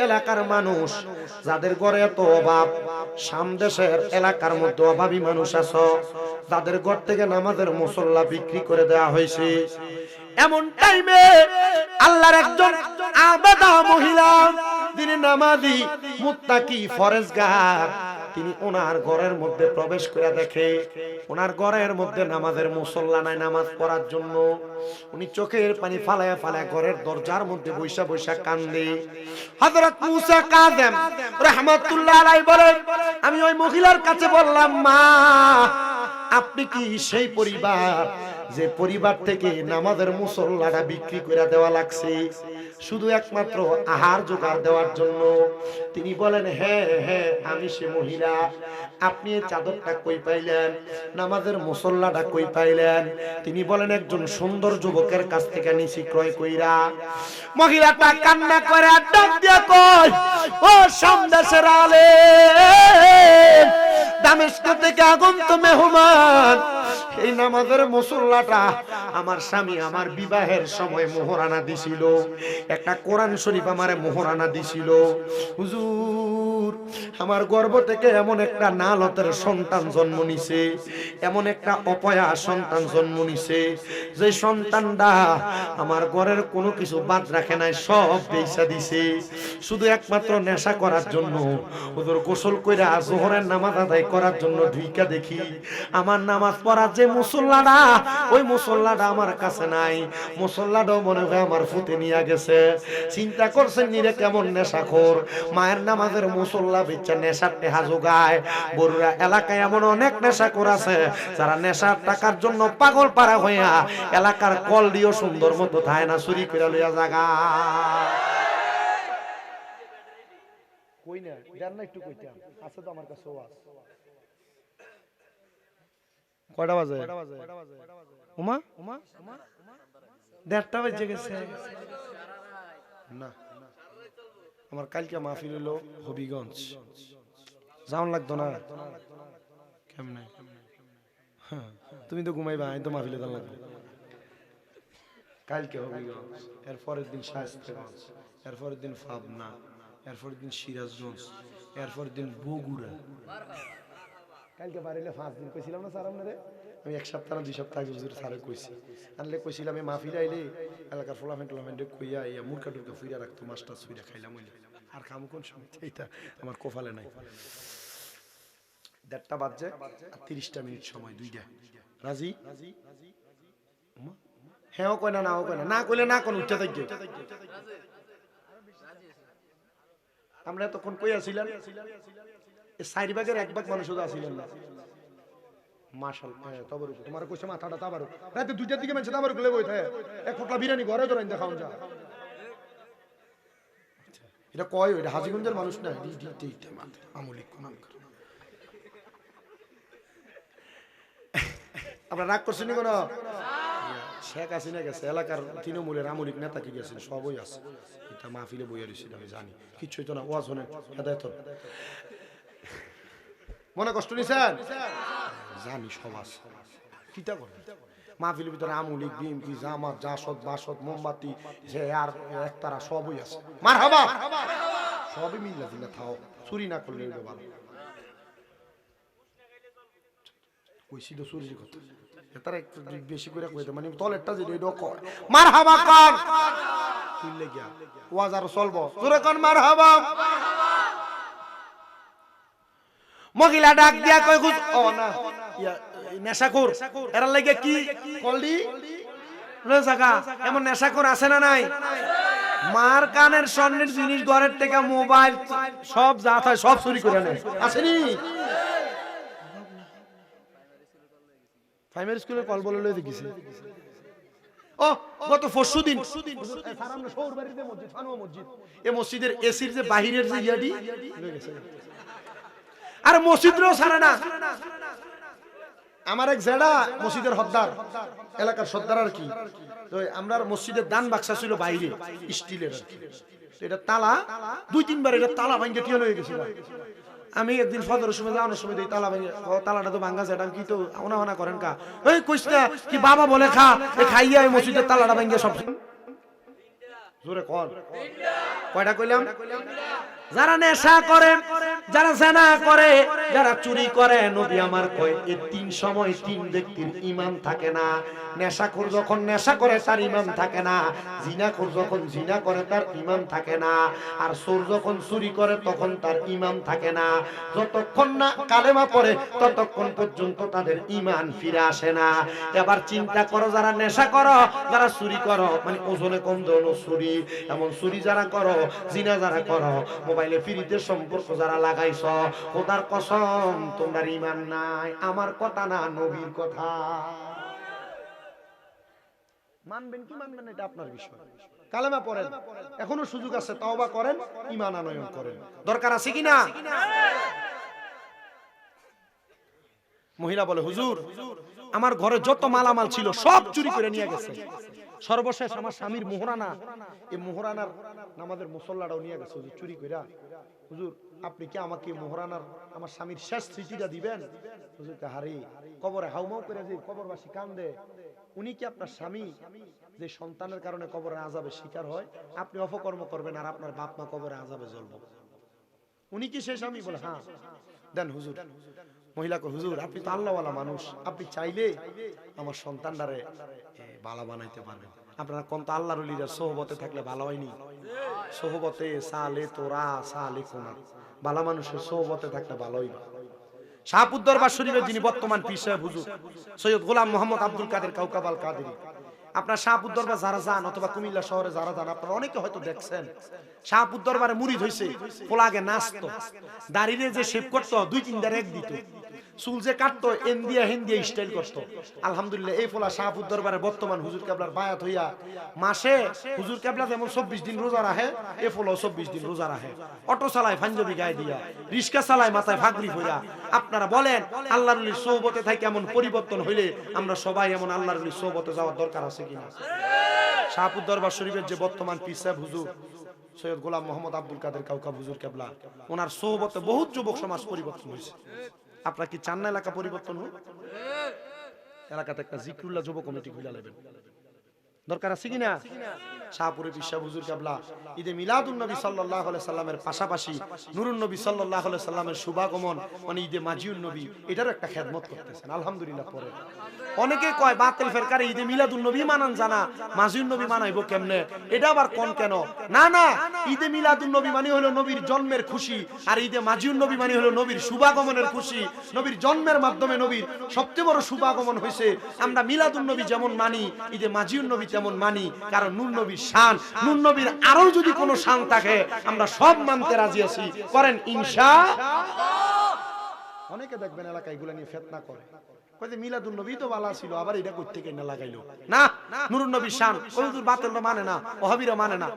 এলাকার মানুষ যাদের ঘরে এত অভাব, শাম দেশের এলাকার মধ্যে অভাবী মানুষ আছে যাদের ঘর থেকে নামাজের মুসল্লা বিক্রি করে দেওয়া হয়েছে। এমন টাইমে আল্লাহর একজন আবেদা মহিলা, তিনি নামাজি মুত্তাকি ফরেজগার, তিনি ওনার ঘরের মধ্যে প্রবেশ করে দেখে ওনার ঘরের মধ্যে নামাজের মুসল্লা নাই নামাজ পড়ার জন্য। উনি চোখের পানি ফালায়া ফালায়া ঘরের দরজার মধ্যে বৈশা বৈশা কান্দে। হযরত মুসা কাযেম রাহমাতুল্লাহ আলাইহি বলেন, আমি ওই মহিলার কাছে বললাম, মা আপনি কি সেই পরিবার যে পরিবার থেকে নামাজের মুসল্লাটা বিক্রি করে দেওয়া লাগছে শুধু একমাত্র আহার জোগাড় দেওয়ার জন্য? তিনি বলেন, হ্যাঁ হ্যাঁ আমি সে মহিলা। আপনি এই চাদরটা কই পাইলেন, নামাজের মুসল্লাটা কই পাইলেন? তিনি বলেন, একজন সুন্দর যুবকের কাছ থেকে নিছি ক্রয় কইরা। মহিলাটা কান্না করে ডাক দিয়া কয়, ও শাম দেশের আলেম, দামেস্ক থেকে আগন্ত মেহমান, এই নামাজের মুসল্লাটা আমার স্বামী আমার বিবাহের সময় মোহরানা দিছিল, একটা কোরআন শরীফ আমারে মোহরানা দিছিল। হুজুর আমার গর্ভ থেকে এমন একটা নালতের সন্তান জন্ম নিছে, এমন একটা অপয়া সন্তান জন্ম নিছে যে সন্তানটা আমার ঘরের কোনো কিছু বাদ রাখে নাই, সব বেচা দিছে শুধু একমাত্র নেশা করার জন্য। হুজুর গোসল কইরা যোহরের নামাজ আদায় করার জন্য ঢুইকা দেখি আমার নামাজ পড়ার যে মুসল্লাটা, ওই মুসল্লাটা আমার কাছে নাই। মুসল্লাটাও মনে হয় আমার ফুতে নিয়ে গেছে। চিন্তা করছেন নিরে কেমন নেশাখোর, মায়ের নামাজের মুসল্লা বেচা নেশার টেহা যোগায়। বড়ুরা এলাকায় এমন অনেক নেশাখোর আছে যারা নেশার টাকার জন্য পাগল পাড়া হইয়া এলাকার কল দিও সুন্দর মতো থায় না চুরি করে লইয়া জাগা। কই না জান না একটু কইতাম আছে তো আমার কাছে ওয়াজ। কয়টা বাজে? উমা 1:30 বাজে গেছে না। আমার কালকে মাহফিল হলো হবিগঞ্জ, যাওন লাগতো না কেমনে? তুমি তো ঘুমাইবা, আমি তো মাহফিলে যাওয়া লাগবে। কালকে হবিগঞ্জ, এরপরের দিন শায়েস্তাগঞ্জ, এরপরের দিন পাবনা, এরপরের দিন সিরাজগঞ্জ, এরপরের দিন বগুড়া। কালকে বাড়িলে 5 দিন কইছিলাম না স্যার আপনারে, আমি 1 সপ্তাহ না 2 সপ্তাহ আগে হুজুর স্যারে কইছি, আনলে কইছিলাম আমি মাহফিল আইলে এলাকার ফলাফেন্ট কইয়া ইয়া মুরকা টুরকা ফুইরা রাখতো, মাছটা ছুইরা খাইলাম হইলে আর খামু কোন সময়, এইটা আমার কপালে নাই। 1:30 বাজে আর 30টা মিনিট সময়, 2টা। রাজি? হ্যাঁ কয় না, নাও কয় না, না কইলে না কোন উঠতে থাকবে। আমরা তখন কইয়াছিলাম এই 4 ভাগের 1 ভাগ মানুষ শুধু আসিলেন না। মাশাআল্লাহ তাবারুক, তোমার কইছে মাথাটা তাবারুক। রাতে 2টার দিকে মানুষ তাবারুক লয়ে বইতে এক ফটলা বিরিয়ানি ঘরে ধরেন দেখাও যা। এটা কয় এটা হাজীগঞ্জের মানুষ না, ডিটেইতে মাথা আমলিক কোন নাম করে। আপনারা রাগ করছেন কোন? শেখ হাসিনা গেছে, এলাকার তৃণমূলের আমলিক নেতা কি গেছেন, সবই আছে। এটা মাহফিলে বইয়া রইছি আমি জানি, কিচ্ছু হইতো না, ওয়াজ হনে হেদায়েত। মনে কষ্ট নিছেন? জানি সমাজ কিতা করে মাহফিলের ভিতরে আমুলিক বিএমপি জামাত জাসদ বাসদ মোমবাতি যে আর একতারা সবই আছে মারহাবা সবই মিল্লা দিলে থাও চুরি না করলে ভালো কইছি তো চুরির কথা তারা একটু বেশি করে কইতে মানে তলেরটা যে এটা কয় মারহাবা কর তুইলে গিয়া ওয়াজ আর চলবো জোরে কোন মারহাবা মহিলা ডাক দিয়া কই খুশ ও না নেশাখোর এরা লাগে কি কলডি জায়গা এমন নেশাখোর আছে না নাই মার কানের স্বর্ণের জিনিস ঘরের থেকে মোবাইল সব যা থাকে সব চুরি করে নেয় আসেনি প্রাইমারি স্কুলে কল বলে লয়ে দেখিছে ও গত পরশুদিন সারামনে শহর বাড়িতে মসজিদ ফানুয়া মসজিদ এই মসজিদের এসির যে বাহিরের যে ইয়াডি হয়ে গেছে আর মসজিদও ছাড়ে না আমার এক জেডা মসজিদের হদ্দার এলাকার সর্দার আর কি তো আমরার মসজিদের দান বাক্সা ছিল বাইরে স্টিলের এটা তালা দুই তিনবার এটা তালা ভাঙে টিয়ে হয়ে গেছিল আমি একদিন ফজরের সময় যাওয়ার সময় দেই তালা ভাঙে তালাটা তো ভাঙা যায় কি তো ওনা করেন কা ওই কইস না কি বাবা বলে খা খাইয়া এই মসজিদের তালাটা ভাঙে সব জোরে কোন কয়টা কইলাম যারা নেশা করে যারা জেনা করে যারা চুরি করে নবী আমার কয় এই তিন সময় তিন ব্যক্তির ঈমান থাকে না নেশাখোর যখন নেশা করে তার ঈমান থাকে না জিনাখোর যখন জিনা করে তার ঈমান থাকে না আর চোর যখন চুরি করে তখন তার ঈমান থাকে না যতক্ষণ না কালেমা পড়ে ততক্ষণ পর্যন্ত তাদের ঈমান ফিরে আসে না এবার চিন্তা করো যারা নেশা করো যারা চুরি করো মানে ওজনে কম দেওয়ানো চুরি এমন চুরি যারা করো জিনা যারা করো মোবাইলে ফ্রিতে সম্পর্ক যারা লাগাইছ খোদার কসম তোমরা ঈমান নাই আমার কথা না নবীর কথা মানবেন কি মানবেন এটা আপনার বিষয় কালেমা পড়েন এখনো সুযোগ আছে তওবা করেন ঈমান আনয়ন করেন দরকার আছে কি না মহিলা বলে হুজুর আমার ঘরে যত মালামাল ছিল সব চুরি করে নিয়ে গেছে সর্বশেষ আমার স্বামীর মোহরানা এই মোহরানার নামাজের মুসল্লাটাও নিয়ে গেছে হুজুর চুরি কইরা হুজুর আপনি কি আমাকে মোহরানার আমার স্বামীর শেষ স্মৃতিটা দিবেন হুজুর কে হারি কবরে হাউমাউ করে যে কবরবাসী কান্দে উনি কি আপনার স্বামী যে সন্তানের কারণে কবরে আযাবের শিকার হয় আপনি অপকর্ম করবেন আর আপনার বাপ মা কবরে আযাবে জ্বলবে উনি কি সেই স্বামী বলে হ্যাঁ দেন হুজুর মহিলা কো হুজুর আপনি তো আল্লাহওয়ালা মানুষ আপনি চাইলে আমার সন্তানটারে ভালো বানাইতে পারবেন আপনারা কোন তো আল্লাহর ওলিরা সোহবতে থাকলে ভালো হয়নি সোহবতে সালে তোরা সালে কোনা ভালো মানুষের সোহবতে থাকলে ভালো হইবে শাহপুর দরবার শরীফের যিনি বর্তমান পীর সাহেব হুজুর সৈয়দ গোলাম মোহাম্মদ আব্দুল কাদের কাউকাব আল কাদেরী আপনার শাহপুর দরবার যারা যান অথবা কুমিল্লা শহরে যারা যান আপনারা অনেকে হয়তো দেখছেন শাহপুর দরবারে মুরিদ হইছে পোলা আগে নাচতো দাড়িরে যে শেভ করতো দুই তিন দাঁড় এক দিত চুল যে কাটতো এন্দিয়া হেন্দিয়া স্টাইল করতো আলহামদুলিল্লাহ এই পোলা শাহপুর দরবারে বর্তমান হুজুর কেবলার বায়াত হইয়া মাসে হুজুর কেবলা যেমন 24 দিন রোজা রাখে এই পোলা 24 দিন রোজা রাখে অটো চালায় পাঞ্জাবি গায়ে দিয়া রিস্কা চালায় মাথায় ফাগরি পইরা আপনারা বলেন আল্লাহর ওলির সোহবতে থেকে এমন পরিবর্তন হইলে আমরা সবাই এমন আল্লাহর ওলির সোহবতে যাওয়ার দরকার আছে কিনা শাহপুর দরবার শরীফের যে বর্তমান পীর সাহেব হুজুর সৈয়দ গোলাম মোহাম্মদ আব্দুল কাদের কাউকাব হুজুর কেবলা ওনার সোহবতে বহুত যুবক সমাজ পরিবর্তন হয়েছে আপনারা কি চান না এলাকা পরিবর্তন হোক এলাকাতে একটা জিকরুল্লাহ যুব কমিটি খুলে নেবেন দরকার আছে কিনা শাহপুরে পিসা হুজুর কেবলা ঈদে মিলাদুন নবী সাল্লাল্লাহু আলাইহি সাল্লামের পাশাপাশি নূরুন নবী সাল্লাল্লাহু আলাইহি সাল্লামের শুভাগমন মানে ঈদে মাজিউন নবী এটারও একটা খেদমত করতেছেন আলহামদুলিল্লাহ পরে অনেকে কয় বাতিল ফেরকারে ঈদে মিলাদুন নবী মানান জানা মাজিউন নবী মানাইবো কেমনে এটা আবার কোন কেন না না ঈদে মিলাদুন নবী মানে হলো নবীর জন্মের খুশি আর ঈদে মাজিউন নবী মানে হলো নবীর শুভাগমনের খুশি নবীর জন্মের মাধ্যমে নবীর সবচেয়ে বড় শুভাগমন হইছে আমরা মিলাদুন নবী যেমন মানি ঈদে মাজিউন নবী তেমন মানি কারণ নূর নবীর শান নূর নবীর আরো যদি কোনো শান থাকে আমরা সব মানতে রাজি আছি করেন ইনশাআল্লাহ অনেকে দেখবেন এলাকায় এগুলা নিয়ে ফিতনা করে কয় যে মিলাদুন নবী তো ভালো ছিল আবার এটা কই থেকে না লাগাইলো না নূরুন নবীর শান হুজুর বাতিলরা মানে না ওহাবিরা মানে না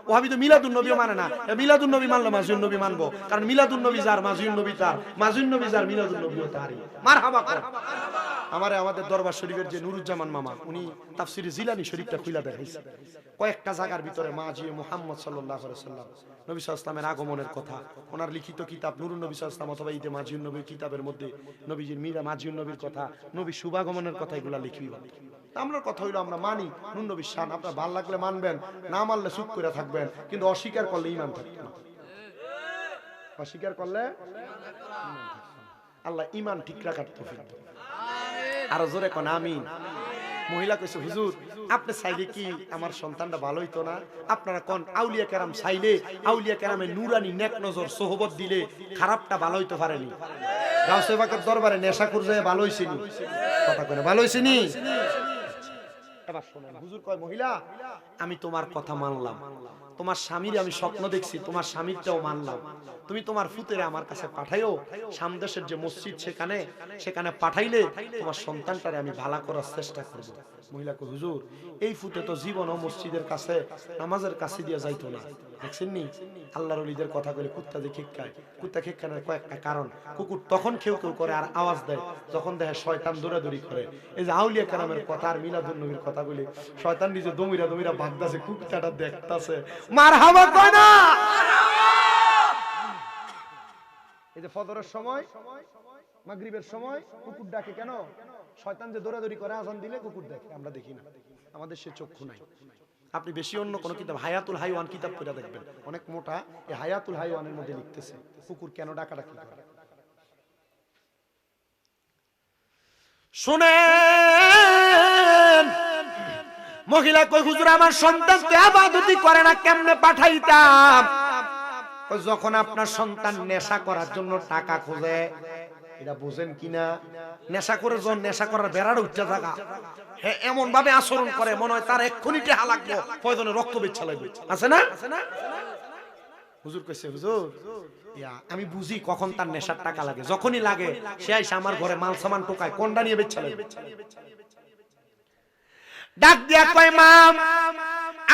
ওহাবি তো মিলাদুন নবীও মানে না মিলাদুন নবী মানলে মাজিউন নবী মানবো কারণ মিলাদুন নবী যার মাজিউন নবী তার মাজিউন নবী যার মিলাদুন নবীও তারই মারহাবা কর আমারে আমাদের দরবার শরীফের যে নুরুজ্জামান মামা উনি তাফসিরে জিলানী শরীফটা খুলে দেখাইছে কয়েকটা জায়গার ভিতরে মাজি মুহাম্মদ সাল্লাল্লাহু আলাইহি ওয়াসাল্লাম নবী সাল্লাল্লাহু আলাইহি ওয়াসাল্লামের আগমনের কথা ওনার লিখিত কিতাব নূরুন নবী সাল্লাল্লাহু আলাইহি ওয়াসাল্লাম অথবা ঈদে মাজিউন নবীর কিতাবের মধ্যে নবীজির মীরা মাজিউন নবীর কথা নবী শুভাগমনের কথা এগুলা লিখবি আমরা কথা হইলো আমরা মানি নূর নবীর শান আপনার ভালো লাগলে মানবেন না মানলে চুপ করে থাকবেন কিন্তু অস্বীকার করলে ঈমান থাকবে না অস্বীকার করলে আল্লাহ ঈমান ঠিক রাখার তৌফিক দেন আরো জোরে কোন আমিন মহিলা কইছে হুজুর আপনি চাইলে কি আমার সন্তানটা ভালো হইতো না আপনারা কোন আউলিয়া কেরাম চাইলে আউলিয়া কেরামে নুরানি নেক নজর সোহবত দিলে খারাপটা ভালো হইতে পারেনি গাউসে পাকের দরবারে নেশাখোর যায় ভালো হইছেনি কথা কয় ভালো হইছেনি এবার শুনুন হুজুর কয় মহিলা আমি তোমার কথা মানলাম তোমার স্বামীর আমি স্বপ্ন দেখছি তোমার স্বামীরটাও মানলাম তুমি তোমার ফুতেরে আমার কাছে পাঠাইও সামদেশের যে মসজিদ সেখানে পাঠাইলে তোমার সন্তানটারে আমি ভালো করার চেষ্টা করব মহিলা কয় হুজুর এই ফুতে তো জীবন ও মসজিদের কাছে নামাজের কাছে দিয়ে যাইতো না দেখছেন নি আল্লাহর ওলিদের কথা বলে কুত্তা যে খিক্কায় কুত্তা খিক্কানোর কয়েকটা কারণ কুকুর তখন খেউ খেউ করে আর আওয়াজ দেয় যখন দেখে শয়তান দৌড়াদৌড়ি করে এই যে আউলিয়া কেরামের কথা আর মিলাদুন নবীর কথা বলি শয়তান নিজে দমিরা দমিরা ভাগদাছে কুত্তাটা দেখতাছে মারহাবা কয় না এই যে ফজরের সময় মাগরিবের সময় কুকুর ডাকে কেন শয়তান যে দৌড়াদৌড়ি করে আজান দিলে কুকুর দেখে আমরা দেখি না আমাদের সে চক্ষু নাই আপনি বেশি অন্য কোন কিতাব হায়াতুল হাইওয়ান কিতাব পড়ে দেখবেন অনেক মোটা এই হায়াতুল হাইওয়ানের মধ্যে লিখতেছে কুকুর কেন ডাকাডাকি করে শুনেন মহিলা কই হুজুর আমার সন্তান তো ইবাদতই করে না কেমনে পাঠাইতাম যখন আপনার সন্তান নেশা করার জন্য টাকা খোঁজে এটা বুঝেন কিনা নেশা করে যখন নেশা করার বেড়ার উঠতে থাকা হ্যাঁ এমন ভাবে আচরণ করে মনে হয় তার এক্ষুনি টেহা লাগবে প্রয়োজনে রক্ত বেচ্ছা লাগবে আছে না হুজুর কইছে হুজুর আমি বুঝি কখন তার নেশার টাকা লাগে যখনই লাগে সে আইসা আমার ঘরে মাল সামান টোকায় কোনটা নিয়ে বেচ্ছা লাগবে ডাক দিয়া কয় মা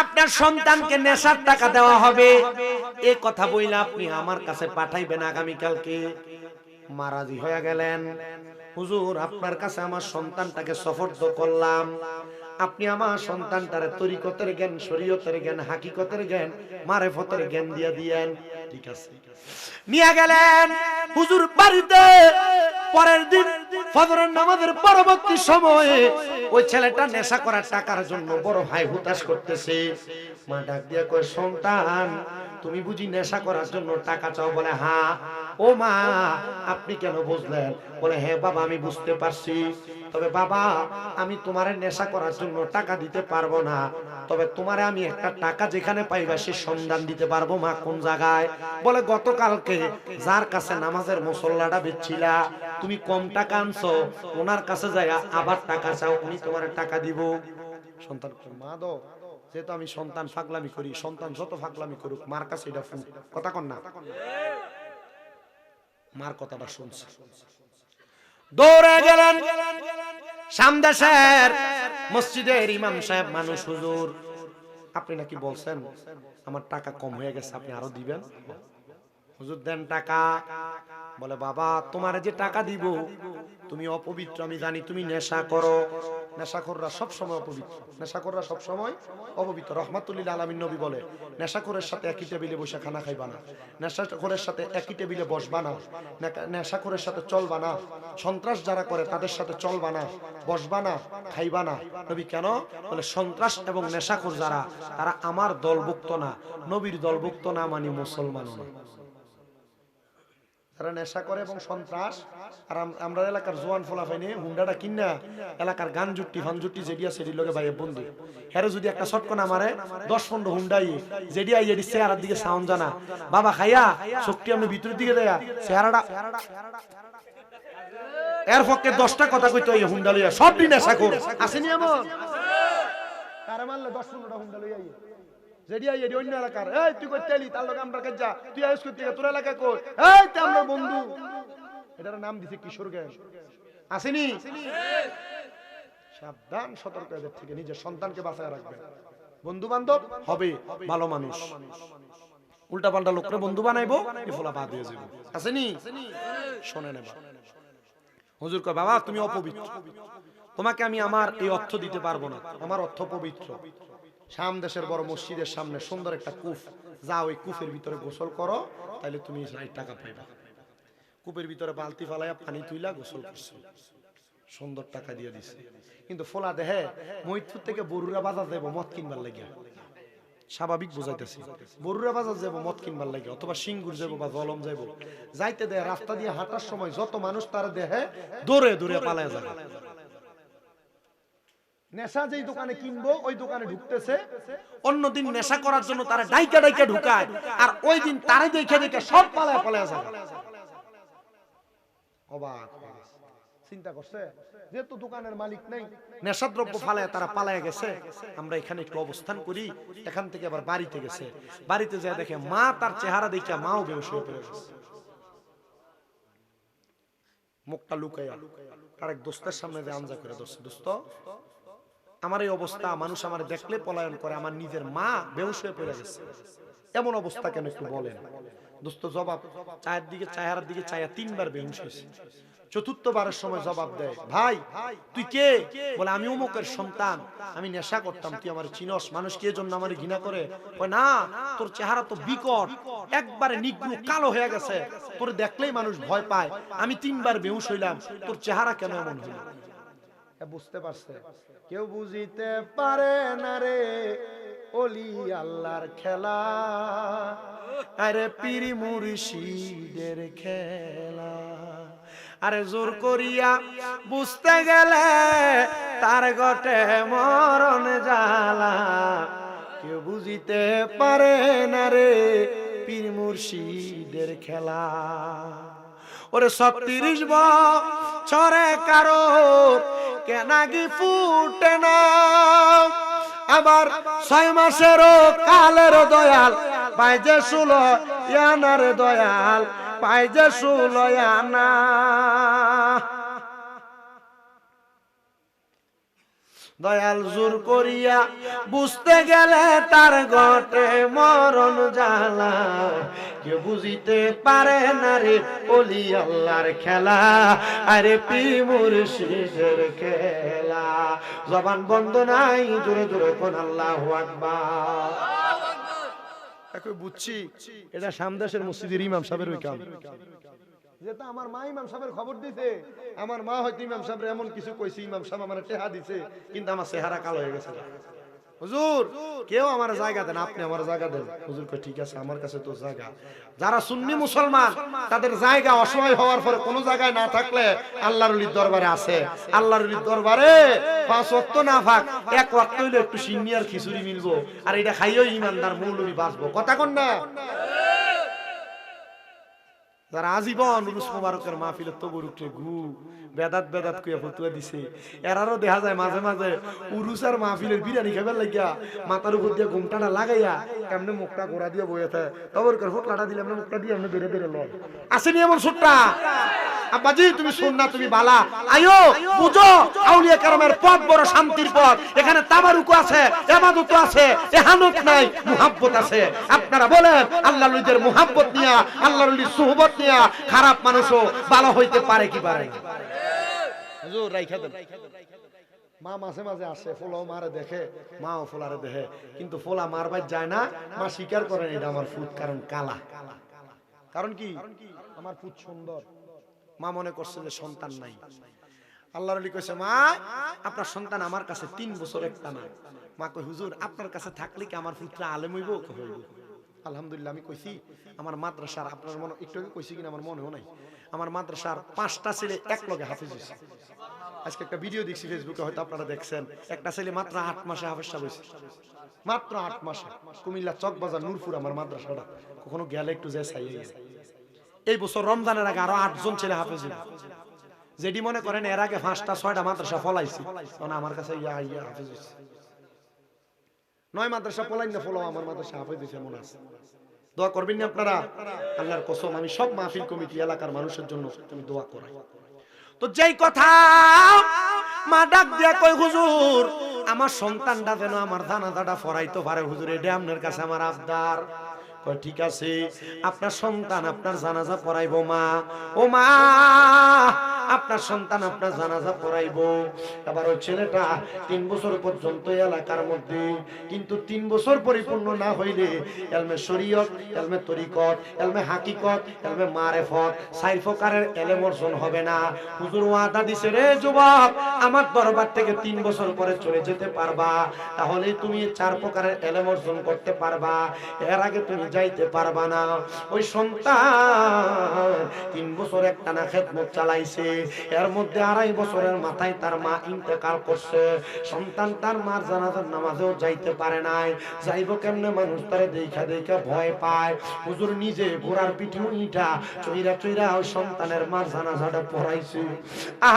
আপনার সন্তানকে নেশার টাকা দেওয়া হবে এই কথা বইলা আপনি আমার কাছে পাঠাইবেন আগামী কালকে মারাজি হয়ে গেলেন হুজুর আপনার কাছে আমার সন্তানটাকে সুপর্দ করলাম আপনি আমার সন্তানটারে তরিকতের জ্ঞান শরীয়তের জ্ঞান হাকিকতের জ্ঞান মারেফতের জ্ঞান দিয়া দিয়েন ঠিক আছে নিয়ে গেলেন হুজুর বাড়িতে পরের দিন ফজরের নামাজের পরবর্তী সময়ে ওই ছেলেটা নেশা করার টাকার জন্য বড় ভাই হুতাশ করতেছে মা ডাক দিয়া কয় সন্তান তুমি বুঝি নেশা করার জন্য টাকা চাও বলে হ্যাঁ ও মা আপনি কেন বুঝলেন বলে হ্যাঁ বাবা আমি বুঝতে পারছি তবে বাবা আমি তোমারে নেশা করার জন্য টাকা দিতে পারবো না তবে তোমারে আমি একটা টাকা যেখানে পাইবা সে সন্ধান দিতে পারবো মা কোন জায়গায় বলে গতকালকে যার কাছে নামাজের মুসল্লাটা বেচছিলা তুমি কম টাকা আনছো ওনার কাছে যায় আবার টাকা চাও উনি তোমারে টাকা দিব সন্তান মা দো যেহেতু আমি সন্তান ফাগলামি করি সন্তান যত ফাগলামি করুক মার কাছে এটা ফুল কথা কন না মার কথাটা শুনছে দৌড়ে গেলেন সামদেশের মসজিদের ইমাম সাহেব মানুষ হুজুর আপনি নাকি বলছেন আমার টাকা কম হয়ে গেছে আপনি আরো দিবেন হুজুর দেন টাকা বলে বাবা তোমার যে টাকা দিব তুমি অপবিত্র আমি জানি তুমি নেশা করো নেশাখোররা সব সময় অপবিত্র নেশাখোররা সব সময় অপবিত্র রহমাতুল্লিল আলামিন নবী বলে নেশাখোরের সাথে একই টেবিলে বসে খানা খাইবা না নেশাখোরের সাথে একই টেবিলে বসবা না নেশাখোরের সাথে চলবা না সন্ত্রাস যারা করে তাদের সাথে চলবা না বসবা না খাইবা না নবী কেন বলে সন্ত্রাস এবং নেশাখোর যারা তারা আমার দলভুক্ত না নবীর দলভুক্ত না মানে মুসলমান না যারা নেশা করে এবং সন্ত্রাস আর আমরা এলাকার জোয়ান ফলাফাইনে হুন্ডাটা কিনা এলাকার গান জুট্টি ফান জুট্টি যেডিয়া সেটির লগে ভাইয়ের বন্ধু হেরে যদি একটা শটকনা মারে 10-15 হুন্ডাই যেডিয়া এডি চেহারার দিকে সাউন্ড জানা বাবা খাইয়া শক্তি আমি ভিতরের দিকে দেয়া চেহারাটা এর পক্ষে 10টা কথা কইতে এই হুন্ডা লইয়া সব দিন নেশা কর আসেনি এমন কারে মারলে 10-15টা হুন্ডা লইয়া যেডিয়া এডি অন্য এলাকার এই তুই কই তেলি তার লগে আমরা কাজ যা তুই আইস করতে তোর এলাকা কই এই তে আমরা বন্ধু এটার নাম দিছে কিশোর গ্যাং আসেনি সাবধান সতর্ক এদের থেকে নিজের সন্তানকে বাঁচায় রাখবেন বন্ধু বান্ধব হবে ভালো মানুষ উল্টা পাল্টা লোকরে বন্ধু বানাইবো এই ফলা বাদ হয়ে যাবে আসেনি শুনে নেবা হুজুর কয় বাবা তুমি অপবিত্র, তোমাকে আমি আমার এই অর্থ দিতে পারবো না, আমার অর্থ পবিত্র। শাম দেশের বড় মসজিদের সামনে সুন্দর একটা কূপ, যাও ওই কূপের ভিতরে গোসল করো, তাহলে তুমি টাকা পাইবা। কূপের ভিতরে বালতি ফালাইয়া পানি তুইলা গোসল করছো, সুন্দর টাকা দিয়ে দিছে। কিন্তু ফোলা দেহে মহিদপুর থেকে বরুরা বাজার যাবো মদ কিনবার লাগিয়া, স্বাভাবিক বুঝাইতেছি, বরুরা বাজার যাবো মদ কিনবার লাগে, অথবা সিঙ্গুর যাবো বা জলম যাবো, যাইতে দেয় রাস্তা দিয়ে হাঁটার সময় যত মানুষ তার দেহে দৌড়ে দৌড়ে পালায় যাবে। নেশা যেই দোকানে কিনবো ওই দোকানে ঢুকতেছে, অন্যদিন নেশা করার জন্য তারা ডাইকা ডাইকা ঢুকায়, আর ওই দিন তারে দেখে দেখে সব পালায় পালায় যাবে। অবাক চিন্তা করছে, যেহেতু দোকানের মালিক নেই, নেশাদ্রব্য ফালায় তারা পালায় গেছে, আমরা এখানে একটু অবস্থান করি। এখান থেকে আবার বাড়িতে গেছে, বাড়িতে যায় দেখে মা তার চেহারা দেখে মাও বেহুশ হয়ে পড়ে গেছে, মুখটা লুকাইয়া তার এক দোস্তের সামনে যে আমজা করে, দোস্ত আমার এই অবস্থা, মানুষ আমার দেখলে পলায়ন করে, আমার নিজের মা বেহুশ হয়ে পড়ে গেছে, এমন অবস্থা কেন একটু বলেন। দোস্ত জবাব, চায়ের দিকে চেহারার দিকে চায়া তিনবার বেহুশ হয়েছে। চতুর্থবারের সময় জবাব দেয়, ভাই তুই কে? বলে আমি অমুকের সন্তান, আমি নেশা করতাম, তুই আমার চিনস? মানুষ কি এজন্য আমার ঘৃণা করে? না, তোর চেহারা তো বিকট, একবারে নিগ্রু কালো হয়ে গেছে, তোর দেখলেই মানুষ ভয় পায়, আমি তিনবার বেহুশ হইলাম, তোর চেহারা কেন এমন হইল? বুঝতে পারছে, কেউ বুঝিতে পারে না রে ওলি আল্লাহর খেলা, আরে পীর মুর্শিদের খেলা। আরে জোর করিয়া বুঝতে গেলে তার গটে মরণ জ্বালা, কেউ বুঝিতে পারে না রে পীর মুর্শিদের খেলা। ওরে 36 বছরে কারো কেনাগি ফুটে না, আবার 6 মাসেরও কালের দয়াল পাই যে 16 আনার দয়াল পাই যে 16 আনা। দয়াল জোর করিয়া বুঝতে গেলে তার গটে মরণ জ্বালা, কেউ বুঝিতে পারে না রে ওলি আল্লাহর খেলা, আরে পীর মুর্শিদের খেলা। জবান বন্ধ নাই, জোরে জোরে কোন আল্লাহু আকবার। এখন বুঝছি এটা শামদেশের মসজিদের ইমাম সাহেবের ওই কাম, যেটা আমার মা ইমাম সাহেবের খবর দিছে, আমার মা হয়তো ইমাম সাহেব এমন কিছু কইছে, ইমাম সাহেব আমার টেহা দিছে, কিন্তু আমার চেহারা কালো হয়ে গেছে। হুজুর কেউ আমার জায়গা দেন, আপনি আমার জায়গা দেন। হুজুর কই ঠিক আছে, আমার কাছে তো জায়গা। যারা সুন্নি মুসলমান তাদের জায়গা অসহায় হওয়ার পরে কোনো জায়গায় না থাকলে আল্লাহর ওলির দরবারে আছে, আল্লাহর ওলির দরবারে 5 ওয়াক্ত না ফাক, 1 ওয়াক্ত হইলে একটু সিন্নি আর খিচুড়ি মিলবো, আর এটা খাইও ইমানদার মৌলবি বাঁচবো। কথা কোন না? যারা আজীবন উরুস মোবারকের মাহফিলে তবুর উঠে ঘু বেদাত বেদাত কইয়া ফতুয়া দিছে, এরারও দেখা যায় মাঝে মাঝে উরুস আর মাহফিলের বিরিয়ানি খাবার লাগিয়া মাথার উপর দিয়ে ঘুমটাটা লাগাইয়া এমনি মুখটা গোড়া দিয়ে বইয়ে থাকে, তবর করে ফোটলাটা দিলে এমনি মুখটা দিয়ে এমনি বেড়ে বেড়ে লয়। আসেনি এমন সুট্টা? আব্বাজি তুমি সুন্নাহ, তুমি বালা, আয়ো বুঝো আউলিয়া কেরামের পথ বড় শান্তির পথ, এখানে তাবারুক আছে, ইবাদত আছে, ইহানত নাই, মুহাব্বত আছে। আপনারা বলেন আল্লাহর ওলিদের মুহাব্বত নিয়া, আল্লাহর ওলির সুহবত নিয়া খারাপ মানুষও ভালো হইতে পারে কি পারে? হুজুর রাইখা দেন। মা মাঝে মাঝে আসে, ফোলাও মারে দেখে, মাও ফোলারে দেখে, কিন্তু ফোলা মারবার যায় না, মা স্বীকার করেন এটা আমার ফুট, কারণ কালা। কারণ কি? আমার ফুট সুন্দর। মা মনে করছে যে সন্তান নাই। আল্লাহর ওলি কইছে, মা আপনার সন্তান আমার কাছে 3 বছর একটা না। মা কই হুজুর আপনার কাছে থাকলে কি আমার পুত্র আলেম হইব? হইব। আলহামদুলিল্লাহ। আমি কইছি আমার মাদ্রাসার, আপনার মনে একটু আগে কইছি কিনা আমার মনেও নাই, আমার মাদ্রাসার 5টা ছেলে এক লগে হাফেজ হইছে। আজকে একটা ভিডিও দেখছি ফেসবুকে, হয়তো আপনারা দেখছেন, একটা ছেলে মাত্র 8 মাসে হাফেজ সাহেব হইছে, মাত্র 8 মাসে। কুমিল্লা চকবাজার নূরপুর আমার মাদ্রাসাটা, কখনো গেলে একটু যাই চাই। এই বছর রমজানের আগে আরো 8 জন ছেলে হাফেজ হইল। যেটি মনে করেন এর আগে 5টা 6টা মাদ্রাসা ফলাইছি, কারণ আমার কাছে ইয়া হাফেজ হইছে। 9 মাদ্রাসা ফলাই না ফলাও, আমার মাদ্রাসা হাফেজ হইছে মনে আছে। দোয়া করবেন না আপনারা? আল্লাহর কসম আমি সব মাহফিল কমিটি এলাকার মানুষের জন্য আমি দোয়া করাই। তো যেই কথা মা ডাক দিয়া কই, হুজুর আমার সন্তানটা যেন আমার জানাজাটা পড়াইতে পারে হুজুর, এটা আপনার কাছে আমার আবদার। কই ঠিক আছে, আপনার সন্তান আপনার জানাজা পড়াইবো মা। ও মা আপনার সন্তান আপনার জানাজা পড়াইবো। এবার ওই ছেলেটা 3 বছর পর্যন্ত এলাকার মধ্যে, কিন্তু 3 বছর পরিপূর্ণ না হইলে এলমে শরীয়ত, এলমে তরিকত, এলমে হাকিকত, এলমে মারেফত 4 প্রকারের এলেম অর্জন হবে না। হুজুর ওয়াদা দিছে, রে যুবক, আমার দরবার থেকে 3 বছর পরে চলে যেতে পারবা, তাহলে তুমি 4 প্রকারের এলেম অর্জন করতে পারবা, এর আগে তুমি যাইতে পারবা না। ওই সন্তান 3 বছর একটানা খেদমত চালাইছে, এর মধ্যে 2.5 বছরের মাথায় তার মা ইন্তেকাল করছে। সন্তান তার মার জানাজার নামাজেও যাইতে পারে নাই। যাইব কেমনে? মানুষ তারে দেখা দেখা ভয় পায়। হুজুর নিজে ঘোড়ার পিঠে উঠা চইরা চইরা ওই সন্তানের মার জানাজাটা পড়াইছে।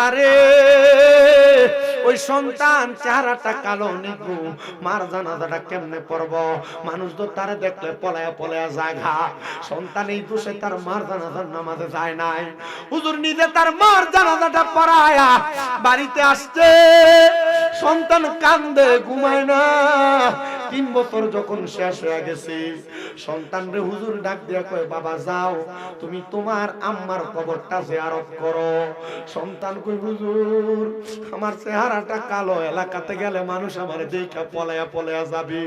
আরে ওই সন্তান চেহারাটা কালো নিগু, মার জানাজাটা কেমনে পড়ব? মানুষ তো তারে দেখলে পলায়া পলায়া জায়গা। সন্তান এই দোষে তার মার জানাজার নামাজে যায় নাই। হুজুর নিজে তার মার জানাজাটা পড়ায়া বাড়িতে আসছে, সন্তান কান্দে, ঘুমায় না। 3 বছর যখন শেষ হয়ে গেছে, সন্তান রে হুজুর ডাক দিয়া কয়, বাবা যাও তুমি তোমার আম্মার কবরটা জিয়ারত করো। সন্তান কই, হুজুর আমার চেহারাটা কালো, এলাকাতে গেলে মানুষ আমারে দেখা পলায়া পলায়া যাবে,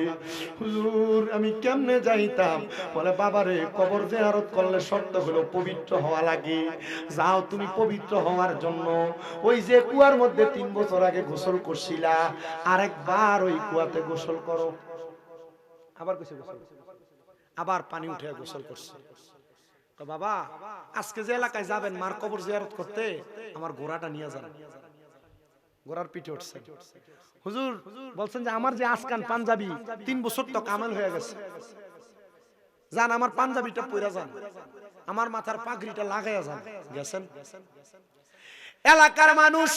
হুজুর আমি কেমনে যাইতাম? বলে, বাবারে কবর জিয়ারত করলে শর্ত হলো পবিত্র হওয়া লাগে। যাও তুমি পবিত্র হওয়ার জন্য ওই যে কুয়ার মধ্যে 3 বছর আগে গোসল করছিলা, আরেকবার ওই কুয়াতে গোসল করো। আবার গোসল, আবার পানি উঠে গোসল করছে। তো বাবা আজকে যে এলাকায় যাবেন মার কবর জিয়ারত করতে, আমার ঘোড়াটা নিয়ে যান। ঘোড়ার পিঠে উঠছে। হুজুর বলছেন যে আমার যে আজকান পাঞ্জাবি 3 বছর তো কামাল হয়ে গেছে, যান আমার পাঞ্জাবিটা পইরা যান, আমার মাথার পাগড়িটা লাগাইয়া যান। গেছেন। এলাকার মানুষ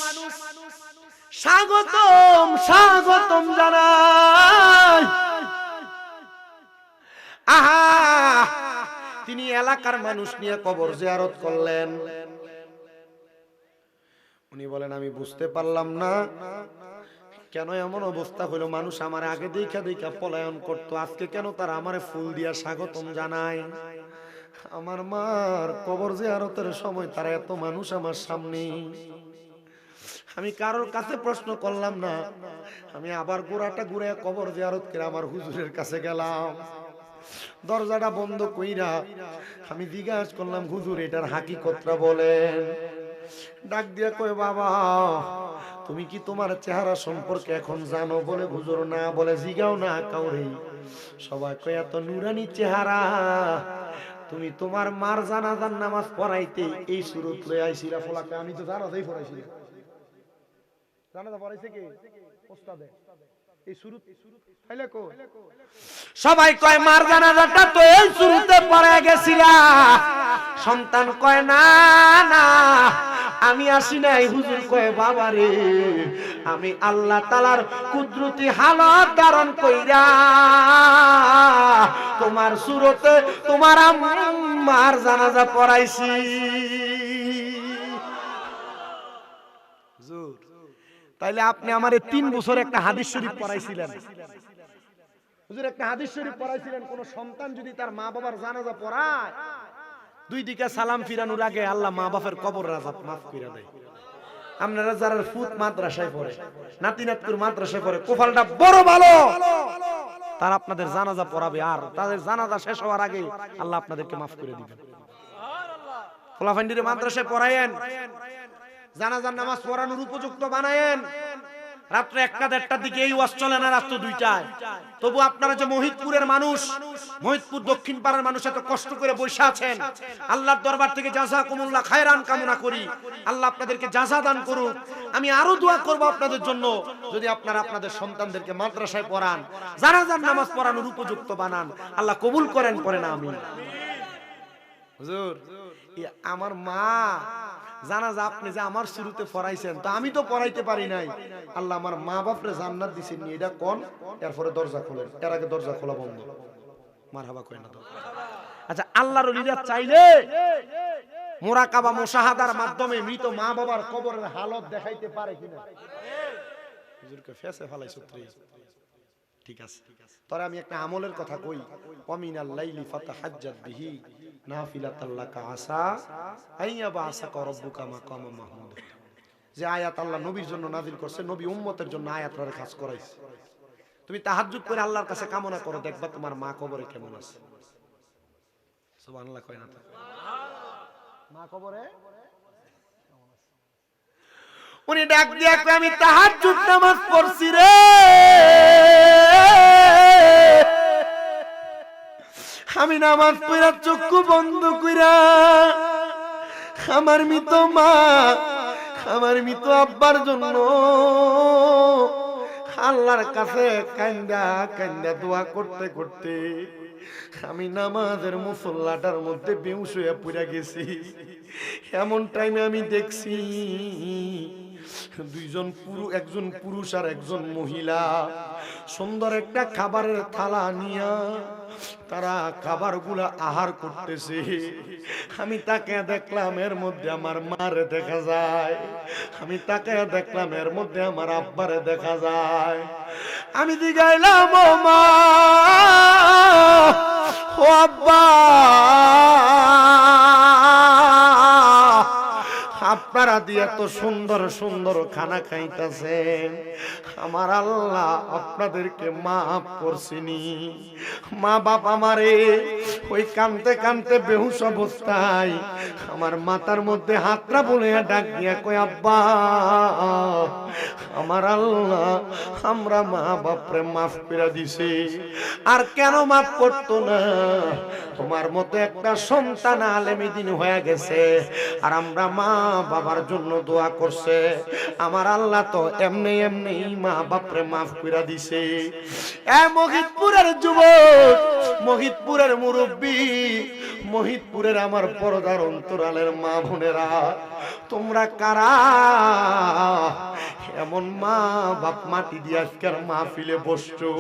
স্বাগতম স্বাগতম জানায়। আহা, তিনি এলাকার মানুষ নিয়ে কবর জিয়ারত করলেন। উনি বলেন, আমি বুঝতে পারলাম না কেন এমন অবস্থা হলো, মানুষ আমার আগে দেখা দেখা পলায়ন করতো, আজকে কেন তারা আমারে ফুল দিয়া স্বাগতম জানায়? আমার মার কবর জিয়ারতের সময় তারা এত মানুষ আমার সামনে, আমি কারোর কাছে প্রশ্ন করলাম না, আমি আবার গোড়াটা ঘুরে কবর জিয়ারত করে আমার হুজুরের কাছে গেলাম। দরজাটা বন্ধ কইরা আমি জিজ্ঞাসা করলাম, হুজুর এটার হাকিকতটা বলেন। ডাক দিয়া কয়, বাবা তুমি কি তোমার চেহারা সম্পর্কে এখন জানো? বলে, হুজুর না। বলে, জিগাও না কাউরে। সবাই কয়, এত নুরানি চেহারা, তুমি তোমার মার জানাজার নামাজ পড়াইতে এই সুরত লয়ে আইছিলা? ফলাকে আমি তো জানাজাই পড়াইছি। জানাজা পড়াইছে কে? ওস্তাদে। এই সুরত ফাইলে কো সবাই কয় মার জানাজাটা তো এই সুরতে পড়ে গেছিলা। সন্তান কয়, না না আমি আসি নাই। হুজুর কয়, বাবা রে আমি আল্লাহ তাআলার কুদরতি হালত ধারণ কইরা তোমার সুরতে তোমার আম্মার জানাজা পড়াইছি। হুজুর তাইলে আপনি আমারে 3 বছর একটা হাদিস শরীফ পড়াইছিলেন। হুজুর একটা হাদিস শরীফ পড়াইছিলেন, কোন সন্তান যদি তার মা বাবার জানাজা পড়ায়, 2 দিকে সালাম ফিরানোর আগে আল্লাহ মা বাবার কবর আযাব মাফ কইরা দেয়। আপনারা যারা ফুত মাদ্রাসায় পড়ে, নাতি নাতকুর মাদ্রাসায় পড়ে, কপালটা বড় ভালো, তারা আপনাদের জানাজা পড়াবে, আর তাদের জানাজা শেষ হওয়ার আগে আল্লাহ আপনাদেরকে মাফ করে দিবেন। সুবহানাল্লাহ। খোলাফান্ডিরে মাদ্রাসায় পড়ায়েন, জানাজার নামাজ পড়ানোর উপযুক্ত বানায়েন। রাত্র 1টা-1:30টার দিকে এই ওয়াজ চলে না, রাত্র 2টায়। তবু আপনারা যে মহিদপুরের মানুষ, মহিদপুর দক্ষিণ পাড়ার মানুষ এত কষ্ট করে বসে আছেন, আল্লাহর দরবার থেকে জাযাকুমুল্লাহ খায়রান কামনা করি, আল্লাহ আপনাদেরকে জাযা দান করুক। আমি আরো দোয়া করব আপনাদের জন্য, যদি আপনারা আপনাদের সন্তানদেরকে মাদ্রাসায় পড়ান, জানাজার নামাজ পড়ানোর উপযুক্ত বানান, আল্লাহ কবুল করেন, পড়েন আমিন। হুজুর আমার মা জানাজা আপনি যে আমার শুরুতে পড়াইছেন, তো আমি তো পড়াইতে পারি নাই, আল্লাহ আমার মা বাপরে জান্নাত দিছেন নি, এটা কোন? এরপরে দরজা খোলেন, এর আগে দরজা খোলা বন্ধ। মারহাবা কই না তো। আচ্ছা, আল্লাহর ওলিরা চাইলে মুরাকাবা মুশাহাদার মাধ্যমে মৃত মা বাবার কবরের হালত দেখাইতে পারে কিনা? হুজুরকে ফেসে ফলাইছো তুই। ঠিক আছে, তবে আমি একটা আমলের কথা কই, ওয়ামিনাল লাইলি ফাতাহাজ্জাত বিহি নাফিলাতাল লাকা আসা আইয়া বাসাকা রাব্বুকা মাকামা মাহমুদ। যে আয়াত আল্লাহ নবীর জন্য নাযিল করছে, নবী উম্মতের জন্য আয়াতটারে খাস করাইছে। তুমি তাহাজ্জুদ করে আল্লাহর কাছে কামনা করো, দেখবা তোমার মা কবরে কেমন আছে। সুবহানাল্লাহ কয় না তো? মা কবরে উনি ডাক দিয়া কয় আমি তাহাজ্জুদ নামাজ পড়ছি রে, আমি নামাজ পড়া চক্ষু বন্ধ কইরা আমার মৃত মা, আমার মৃত আব্বার জন্য আল্লাহর কাছে কান্দা কান্দা দোয়া করতে করতে আমি নামাজের মুসল্লাটার মধ্যে বেহুশ হয়ে পড়ে গেছি। এমন টাইমে আমি দেখছি একজন পুরুষ আর একজন মহিলা সুন্দর একটা খাবারের থালা নিয়া তারা খাবারগুলা আহার করতেছে। আমি তাকে দেখলাম, এর মধ্যে আমার মারে দেখা যায়। আমি তাকে দেখলাম, এর মধ্যে আমার আব্বারে দেখা যায়। আমি জিগাইলাম, ও মা, ও আব্বা, আপনারা দিয়ে এত সুন্দর সুন্দর খানা খাইতেছেন, আমার আল্লাহ আপনাদেরকে মাফ করছিনি। মা বাপ আমারে ওই কানতে কানতে বেহুশ অবস্থায় আমার মাথার মধ্যে হাতটা বলে ডাক দিয়া কয়, আব্বা, আমার আল্লাহ আমরা মা বাপরে মাফ করে দিছি। আর কেন মাফ করতো না? তোমার মতো একটা সন্তান আলেমী দিন হয়ে গেছে, আর আমরা মা বাবার জন্য দোয়া করছে, আমার আল্লাহ তো এমনি এমনি মা বাপরে মাফ করে দিছে। মহিতপুরের যুবক, মহিতপুরের মুরব্বী, মহিতপুরের আমার পর্দার অন্তরালের মা বোনেরা, তোমরা কারা এমন মা বাপ মাটি দিয়ে আজকের মাহফিলে বসছো?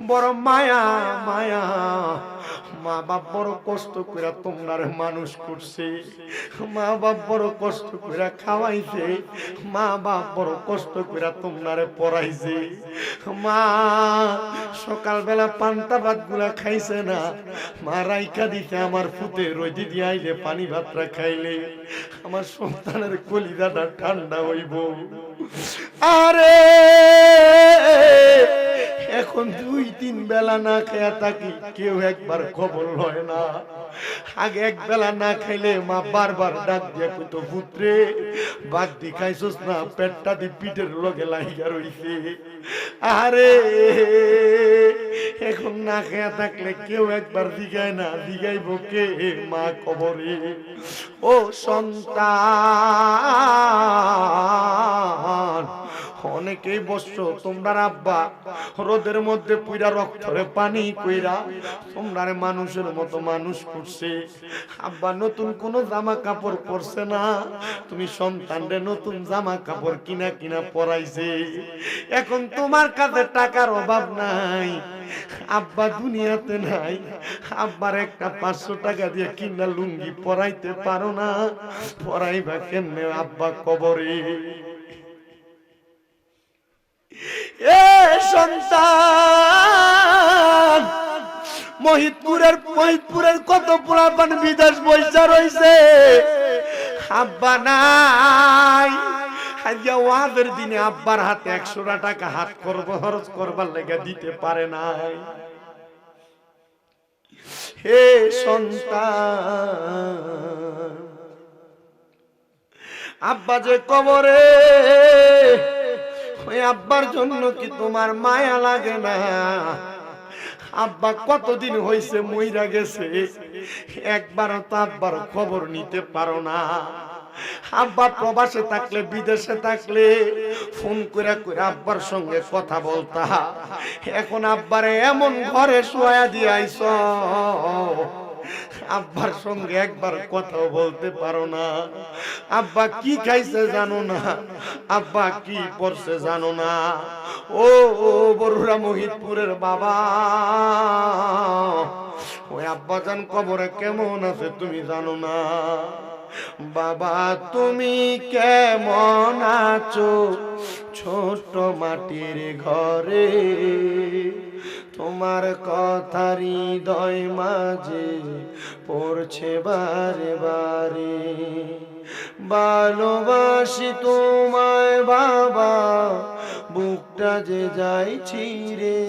বড় মায়া মায়া, মা বাপ বড় কষ্ট করে তোমরা মানুষ করছে, মা বাপ বড় কষ্ট করে খাওয়াইছে, মা বাপ বড় কষ্ট করে তোমরা পড়াইছে। মা সকালবেলা পান্তা ভাত গুলা খাইছে না, মা রাইখা দিতে আমার ফুটে রোদি দিয়ে আইলে পানি ভাতটা খাইলে আমার সন্তানের কলিজাটা ঠান্ডা হইব। আরে এখন 2-3 বেলা না খেয়া থাকি, কেউ একবার খবর লয় না। আগে এক বেলা না খাইলে মা বারবার ডাক দিয়া কইতো, পুত্রে ভাত দি খাইছস না? পেটটা দি পিঠের লগে লাগিয়া রইছে। আরে এখন না খেয়া থাকলে কেউ একবার দিগায় না, দিগাইব কে? মা কবরে। ও সন্তান, অনেকেই বসছো, তোমরা আব্বা রোদের মধ্যে পুইরা রক্তরে পানি কইরা তোমরা মানুষের মতো মানুষ করছে। আব্বা নতুন কোন জামা কাপড় পরছে না, তুমি সন্তানরে নতুন জামা কাপড় কিনা কিনা পরাইছে। এখন তোমার কাছে টাকার অভাব নাই, আব্বা দুনিয়াতে নাই, আব্বার একটা 500 টাকা দিয়ে কিনা লুঙ্গি পরাইতে পারো না, পরাইবা কেমনে আব্বা কবরে? এ সন্তান, মহিতপুরের কত পোলাপান বিদেশ বৈশা রইছে, আব্বা নাই। আজকে ওয়াদের দিনে আব্বার হাতে 100 টাকা হাত খরচ করবার লেগে দিতে পারে নাই। হে সন্তান, আব্বা যে কবরে, ওই আব্বার জন্য কি তোমার মায়া লাগে না? আব্বা কতদিন হইছে মইরা গেছে, একবারও তো আব্বার খবর নিতে পারো না। আব্বা প্রবাসে থাকলে, বিদেশে থাকলে ফোন করে করে আব্বার সঙ্গে কথা বলতা। এখন আব্বারে এমন ঘরে শোয়া দিয়ে আইছ, আব্বার সঙ্গে একবার কথাও বলতে পারো না। আব্বা কি খাইছে জানো না, আব্বা কি পড়ছে জানো না। ও বরুড়া মহিতপুরের বাবা, ও ওই আব্বাজান কবরে কেমন আছে তুমি জানো না। বাবা তুমি কেমন আছো ছোট মাটির ঘরে, তোমার কথা হৃদয় মাঝে পড়ছে বারে বারে। ভালোবাসি তোমায় বাবা, বুকটা যে যাই ছিঁড়ে,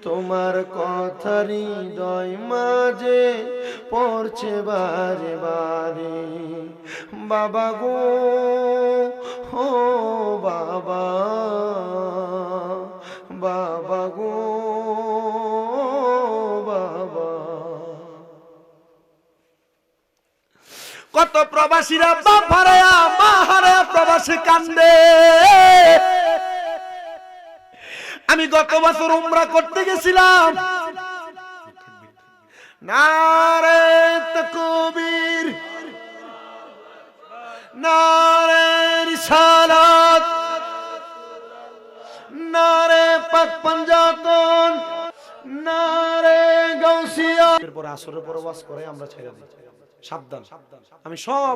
তোমার কথা হৃদয় মাঝে পড়ছে বারে বারে। বাবা গো ও বাবা, বাবা গো বাবা। কত প্রবাসীরা বাপ হারায়া মা হারায়া প্রবাসে কান্দে। আমি গত বছর উমরা করতে গেছিলাম, নারে তাকবীর, নারে রিসালাত, নারে পাক পাঞ্জাতন, নারে গাউসিয়া। এরপর আসরের পর ওয়াজ করে আমরা ছেড়ে দিই। সাবধান, আমি সব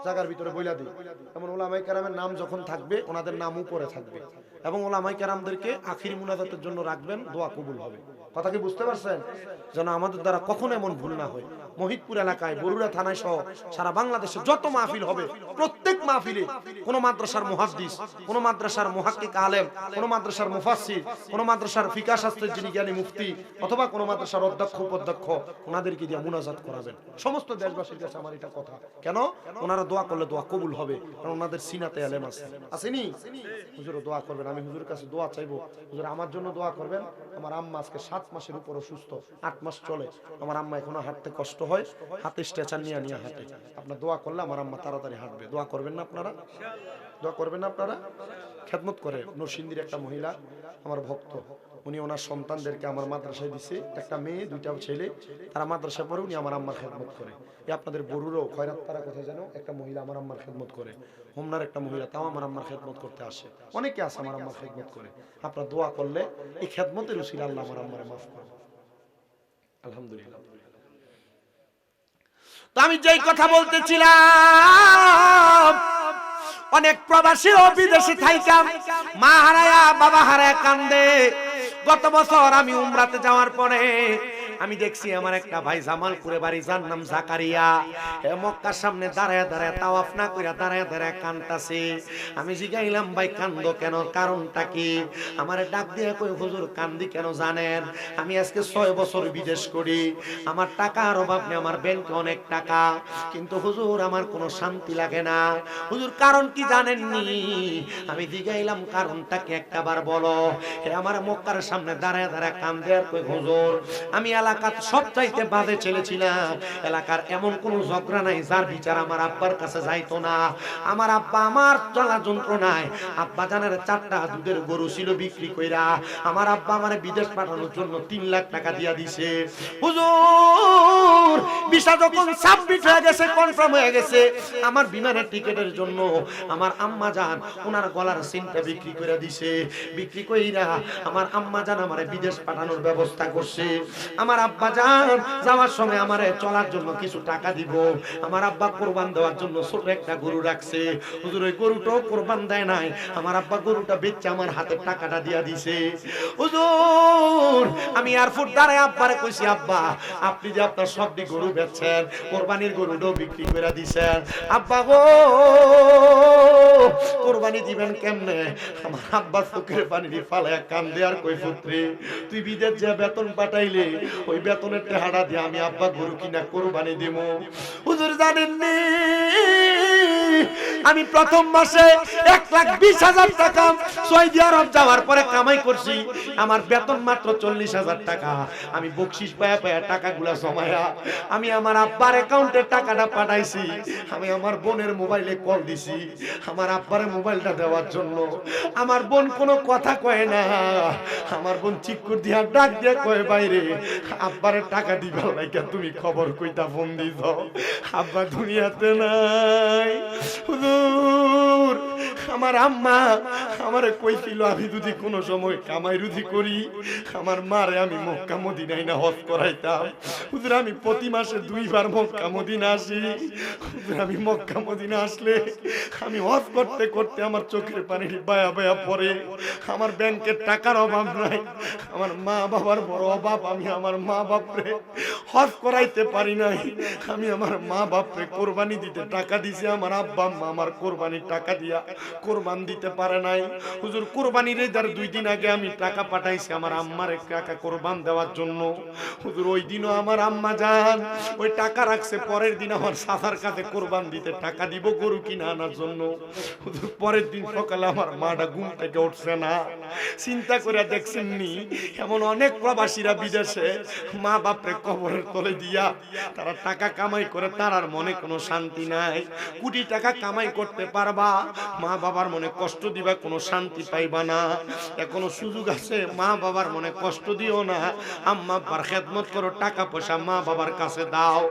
জায়গার ভিতরে বইলা দিই। এমন ওলামায়ে কেরামের নাম যখন থাকবে ওনাদের নাম উপরে থাকবে, এবং ওলামায়ে কেরামদেরকে আখিরি মুনাজাতের জন্য রাখবেন, দোয়া কবুল হবে। কথা কি বুঝতে পারছেন? যেন আমাদের দ্বারা কখনো এমন ভুল না হয়। মহিতপুর এলাকায়, বরুড়া থানায় সহ সারা বাংলাদেশে যত মাহফিল হবে, প্রত্যেক মাহফিলে কোন মাদ্রাসার মুহাদ্দিস, কোন মাদ্রাসার মুহাক্কিক আলেম, কোন মাদ্রাসার মুফাসসির, কোন মাদ্রাসার ফিকাহ শাস্ত্রের যিনি জ্ঞানী মুফতি, অথবা কোন মাদ্রাসার অধ্যক্ষ উপাধ্যক্ষ, ওনাদেরকে দিয়ে মুনাজাত করাবেন। সমস্ত দেশবাসীর কাছে আমার এটা কথা। কেন? ওনারা দোয়া করলে দোয়া কবুল হবে, কারণ ওনাদের সিনাতে আলেম আছে। আসেনি? হুজুরও দোয়া করবেন, আমি হুজুরের কাছে দোয়া চাইবো, হুজুর আমার জন্য দোয়া করবেন। আমার আম্মা আজকে 7 মাসের উপর অসুস্থ, 8 মাস চলে। আমার আম্মা এখনো হাঁটতে কষ্ট হয়, হাতে স্ট্রেচার নিয়ে নিয়ে হাঁটে। আপনার দোয়া করলে আমার আম্মা তাড়াতাড়ি হাঁটবে। দোয়া করবেন না আপনারা? দোয়া করবেন না আপনারা? খেদমত করে নরসিংদীর একটা মহিলা আমার ভক্ত, উনি ওনার সন্তানদেরকে আমার মাদ্রাসায় দিছে, একটা মেয়ে 2টা ছেলে, তারা মাদ্রাসায় পড়ে, উনি আমার আম্মার খেদমত করে। এই আপনাদের বরুরও খয়রাত পাড়া কোথায় যেন একটা মহিলা আমার আম্মার খেদমত করে, হোমনার একটা মহিলা, তাও আমার আম্মার খেদমত করতে আসে। অনেকে আছে আমার আম্মার খেদমত করে। আপনারা দোয়া করলে এই খেদমতের উসিলা আল্লাহ আমার আম্মারে মাফ করবে। আলহামদুলিল্লাহ। তো আমি যেই কথা বলতেছিলাম, অনেক প্রবাসী ও বিদেশি থাইকাম মা হারায়া বাবা হারায়া কান্দে। গত বছর আমি উমরাতে যাওয়ার পরে আমি দেখছি আমার একটা ভাই জামালপুরে বাড়ি, যার নাম জাকারিয়া, হে মক্কার সামনে দাঁড়ায় দাঁড়ায় তাওয়াফ না কইরা দাঁড়ায় দাঁড়ায় কান্দতাছে। আমি জিগাইলাম ভাই কান্দো কেন, কারণটা কি? আমারে ডাক দিয়ে কই হুজুর কান্দি কেন জানেন? আমি আজকে 6 বছর বিদেশ করি, আমার টাকার অভাব নেই, আমার ব্যাংকে অনেক টাকা, কিন্তু হুজুর আমার কোনো শান্তি লাগে না। হুজুর কারণ কি জানেননি? আমি জিগাইলাম কারণটা কি একটাবার বলো। হে আমার মক্কার সামনে দাঁড়ায় দাঁড়ায় কান্দে আর কই হুজুর আমি এলাকার সবচাইতে বাজে ছেলে ছিলাম, এলাকার এমন কোন ঝগড়া নাই যার বিচার আমার আব্বার কাছে যাইতো না। আমার আব্বা আমার চলা যন্ত্রণায় আব্বা জানের 4টা দুধের গরু ছিল বিক্রি কইরা আমার আব্বা আমারে বিদেশ পাঠানোর জন্য 3 লাখ টাকা দিয়া দিছে। হুজুর ভিসা যখন সাবমিট হয়ে গেছে, কনফার্ম হয়ে গেছে, আমার বিমানের টিকেটের জন্য আমার আম্মা জান ওনার গলার সিনটা বিক্রি করে দিছে। বিক্রি কইরা আমার আম্মা জান আমারে বিদেশ পাঠানোর ব্যবস্থা করছে। আমার আব্বা জান যাওয়ার সময় আমারে চলার জন্য কিছু টাকা দিব। আমার আব্বা কুরবান দেওয়ার জন্য ছোট একটা গরু রাখছে। হুজুর ওই গরুটাও কুরবান দেয় নাই, আমার আব্বা গরুটা বেচে আমার হাতে টাকাটা দিয়া দিছে। হুজুর আমি এয়ারপোর্ট দাঁড়ায় আব্বারে কইছি, আব্বা আপনি যে আপনার সবটি গরু বেচছেন, কুরবানির গরুটাও বিক্রি করে দিছেন, আব্বা গো কুরবানি দিবেন কেমনে? আমার আব্বা চোখের পানি দিয়ে ফালায়া কান্দে আর কই পুত্রে তুই বিদেশ যে বেতন পাঠাইলে ওই বেতনের টাকাটা দিয়ে আমি আব্বা গরু কিনা কুরবানি দিব। হুজুর জানেননি আমি প্রথম মাসে 1,20,000 টাকা সৌদি আরব যাওয়ার পরে কামাই করছি। আমার বেতন মাত্র 40,000 টাকা। আমি বকশিশ পায়া পায়া টাকাগুলা জমায়া আমি আমার আব্বার অ্যাকাউন্টে টাকাটা পাঠাইছি। আমি আমার বোনের মোবাইলে কল দিছি আমার আব্বারে মোবাইলটা দেওয়ার জন্য। আমার বোন কোনো কথা কয় না, আমার বোন চিকুর দিয়া ডাক দিয়ে কয় বাইরে আব্বারে টাকা দিবা লাইকা তুমি খবর কইতা ফোন দিছ, আব্বা দুনিয়াতে নাই। হুজুর আমার আম্মা আমারে কইছিল আমি যদি কোনো সময় কামাই রুজি করি আমার মারে আমি মক্কা মদিনায় না হজ করাইতাম। হুজুর আমি প্রতি মাসে 2 বার মক্কা মদিনা আসি। হুজুর আমি মক্কা মদিনা আসলে আমি হজ করতে করতে আমার চোখের পানি বায়া বায়া পড়ে। আমার ব্যাংকের টাকার অভাব নাই, আমার মা বাবার বড় অভাব। আমি আমার মা বাপরে হজ করাইতে পারি নাই। আমি আমার মা বাপরে কোরবানি দিতে টাকা দিছি, আমার আব্বা আম্মা আমার কোরবানির টাকা দিয়া কোরবান দিতে পারে নাই। হুজুর কোরবানির ঈদের 2 দিন আগে আমি টাকা পাঠাইছি আমার আম্মার টাকা কোরবান দেওয়ার জন্য। হুজুর ওই দিনও আমার আম্মা জান ওই টাকা রাখছে পরের দিন আমার চাচার কাছে কোরবান দিতে টাকা দিব গরু কিনে আনার জন্য। হুজুর পরের দিন সকালে আমার মাটা ঘুম থেকে উঠছে না। চিন্তা করে দেখছেন নি এমন অনেক প্রবাসীরা বিদেশে মা বাপরে কবরের তলে দিয়া তারা টাকা কামাই করে, তার আর মনে কোনো শান্তি নাই। কোটি টাকা কামাই করতে পারবা, মা বাবার মনে কষ্ট দিবা, কোনো শান্তি পাইবা না। এখনো সুযোগ আছে, মা বাবার মনে কষ্ট দিও না। আম্মা আব্বার খেদমত করো, টাকা পয়সা মা বাবার কাছে দাও।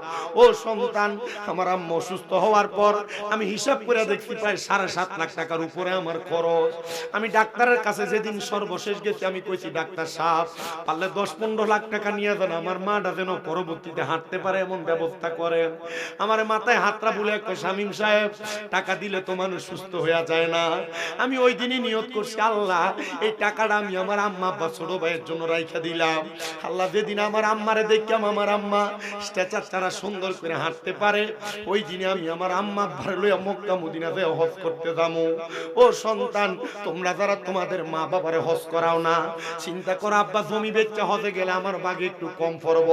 ও সন্তান, আমার আম্মা অসুস্থ হওয়ার পর আমি হিসাব করে দেখতে পাই 7.5 লাখ টাকার উপরে আমার খরচ। আমি ডাক্তারের কাছে যেদিন সর্বশেষ গেছি আমি কইছি ডাক্তার সাহেব পারলে 10-15 লাখ টাকা নিয়ে যান, আমার মাটা যেন পরবর্তীতে হাঁটতে পারে এমন ব্যবস্থা করেন। আমার মাথায় হাতটা বুলে কয় শামীম সাহেব টাকা দিলে তো মানুষ সুস্থ হয়ে যায় না। আমি ওই দিনই নিয়ত করছি আল্লাহ এই টাকাটা আমি আমার আম্মা আব্বা ছোট ভাইয়ের জন্য রাইখা দিলাম। আল্লাহ যেদিন আমার আম্মারে দেখলাম আমার আম্মা স্ট্যাচার ছাড়া সুন্দর করে হাঁটতে পারে, ওই দিনে আমি আমার আম্মা আব্বার লইয়া মক্কা মদিনাতে হজ করতে যাবো। ও সন্তান, তোমরা যারা তোমাদের মা বাবারে হজ করাও না, চিন্তা করো আব্বা জমি বেচে হজে গেলে আমার বাগে একটু কম পড়ব।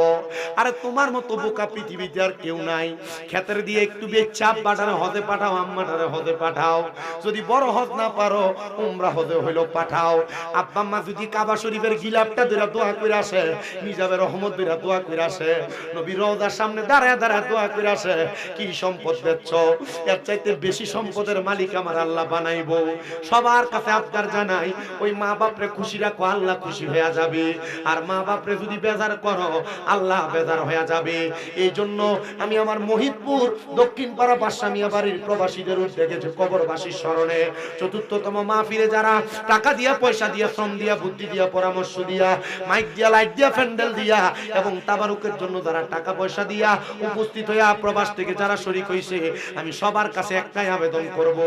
আরে তোমার মতো বোকা পৃথিবীতে আর কেউ নাই। ক্ষেতের দিয়ে একটু বেচে আব্বাটারে হজে পাঠাও, আম্মাটারে হজে পাঠাও। যদি বড় হজ না পারো উমরা হজে হইলো পাঠাও। আব্বা আম্মা যদি কাবা শরীফের গিলাফটা ধরে দোয়া করে আসে, নিজাবের রহমত ধরে দোয়া করে আসে, নবীর রওজার সামনে দাঁড়ায় দাঁড়ায় দোয়া করে আসে, কি সম্পদ বেচছ, এর চাইতে বেশি সম্পদের মালিক আমার আল্লাহ বানাইবো। সবার কাছে আবদার জানাই ওই মা বাপরে খুশি রাখো, আল্লাহ খুশি হয়ে যাবে। আর মা বাপরে যদি বেজার করো আল্লাহ বেজার হয়ে যাবে। এই জন্য আমি আমার মহিদপুর দক্ষিণ পাড়া বাদশামিয়া বাড়ির প্রবাসীদের উদ্যোগে কবরবাসীর স্মরণে ৪র্থতম মাহফিলে যারা টাকা দিয়া পয়সা দিয়া শ্রম দিয়া বুদ্ধি দিয়া পরামর্শ দিয়া মাইক দিয়া লাইট দিয়া প্যান্ডেল দিয়া এবং তাবারুকের জন্য যারা টাকা পয়সা দিয়া উপস্থিত হইয়া প্রবাস থেকে যারা শরীক হইছে, আমি সবার কাছে একটাই আবেদন করব,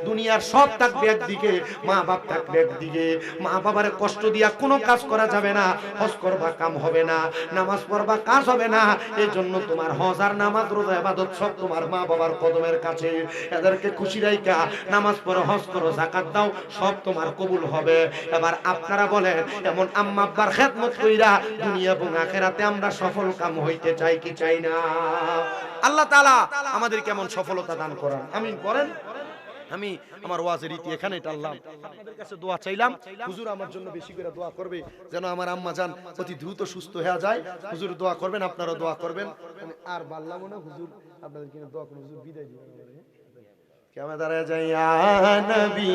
দুনিয়ার সব থাকবে একদিকে, মা বাপ থাকবে একদিকে। মা বাবারে কষ্ট দিয়া কোনো কাজ করা যাবে না। হজ করবা কাম হবে না, নামাজ পড়বা কাজ হবে না। এই জন্য তোমার হজ আর নামাজ রোজা ইবাদত সব তোমার মা বাবার কদমের কাছে। এদেরকে খুশি রাইখা নামাজ পড়ো, হজ করো, যাকাত দাও, সব তোমার কবুল হবে। এবার আপনারা বলেন এমন আম্মা আব্বার খেদমত কইরা দুনিয়া এবং আখিরাতে আমরা সফল কাম হইতে চাই কি চাই না? আল্লাহ তাআলা আমাদের কেমন সফলতা দান করেন, আমিন করেন। আমি আমার ওয়াজের রীতি এখানে টানলাম, আপনাদের কাছে দোয়া চাইলাম। হুজুর আমার জন্য বেশি করে দোয়া করবে যেন আমার আম্মা জান অতি দ্রুত সুস্থ হয়ে যায়। হুজুর দোয়া করবেন, আপনারা দোয়া করবেন। আমি আর বললাম না, হুজুর আপনাদের কিনা দোয়া করুন, হুজুর বিদায় দিবেন। কেমন দাঁড়ায় যাই নবী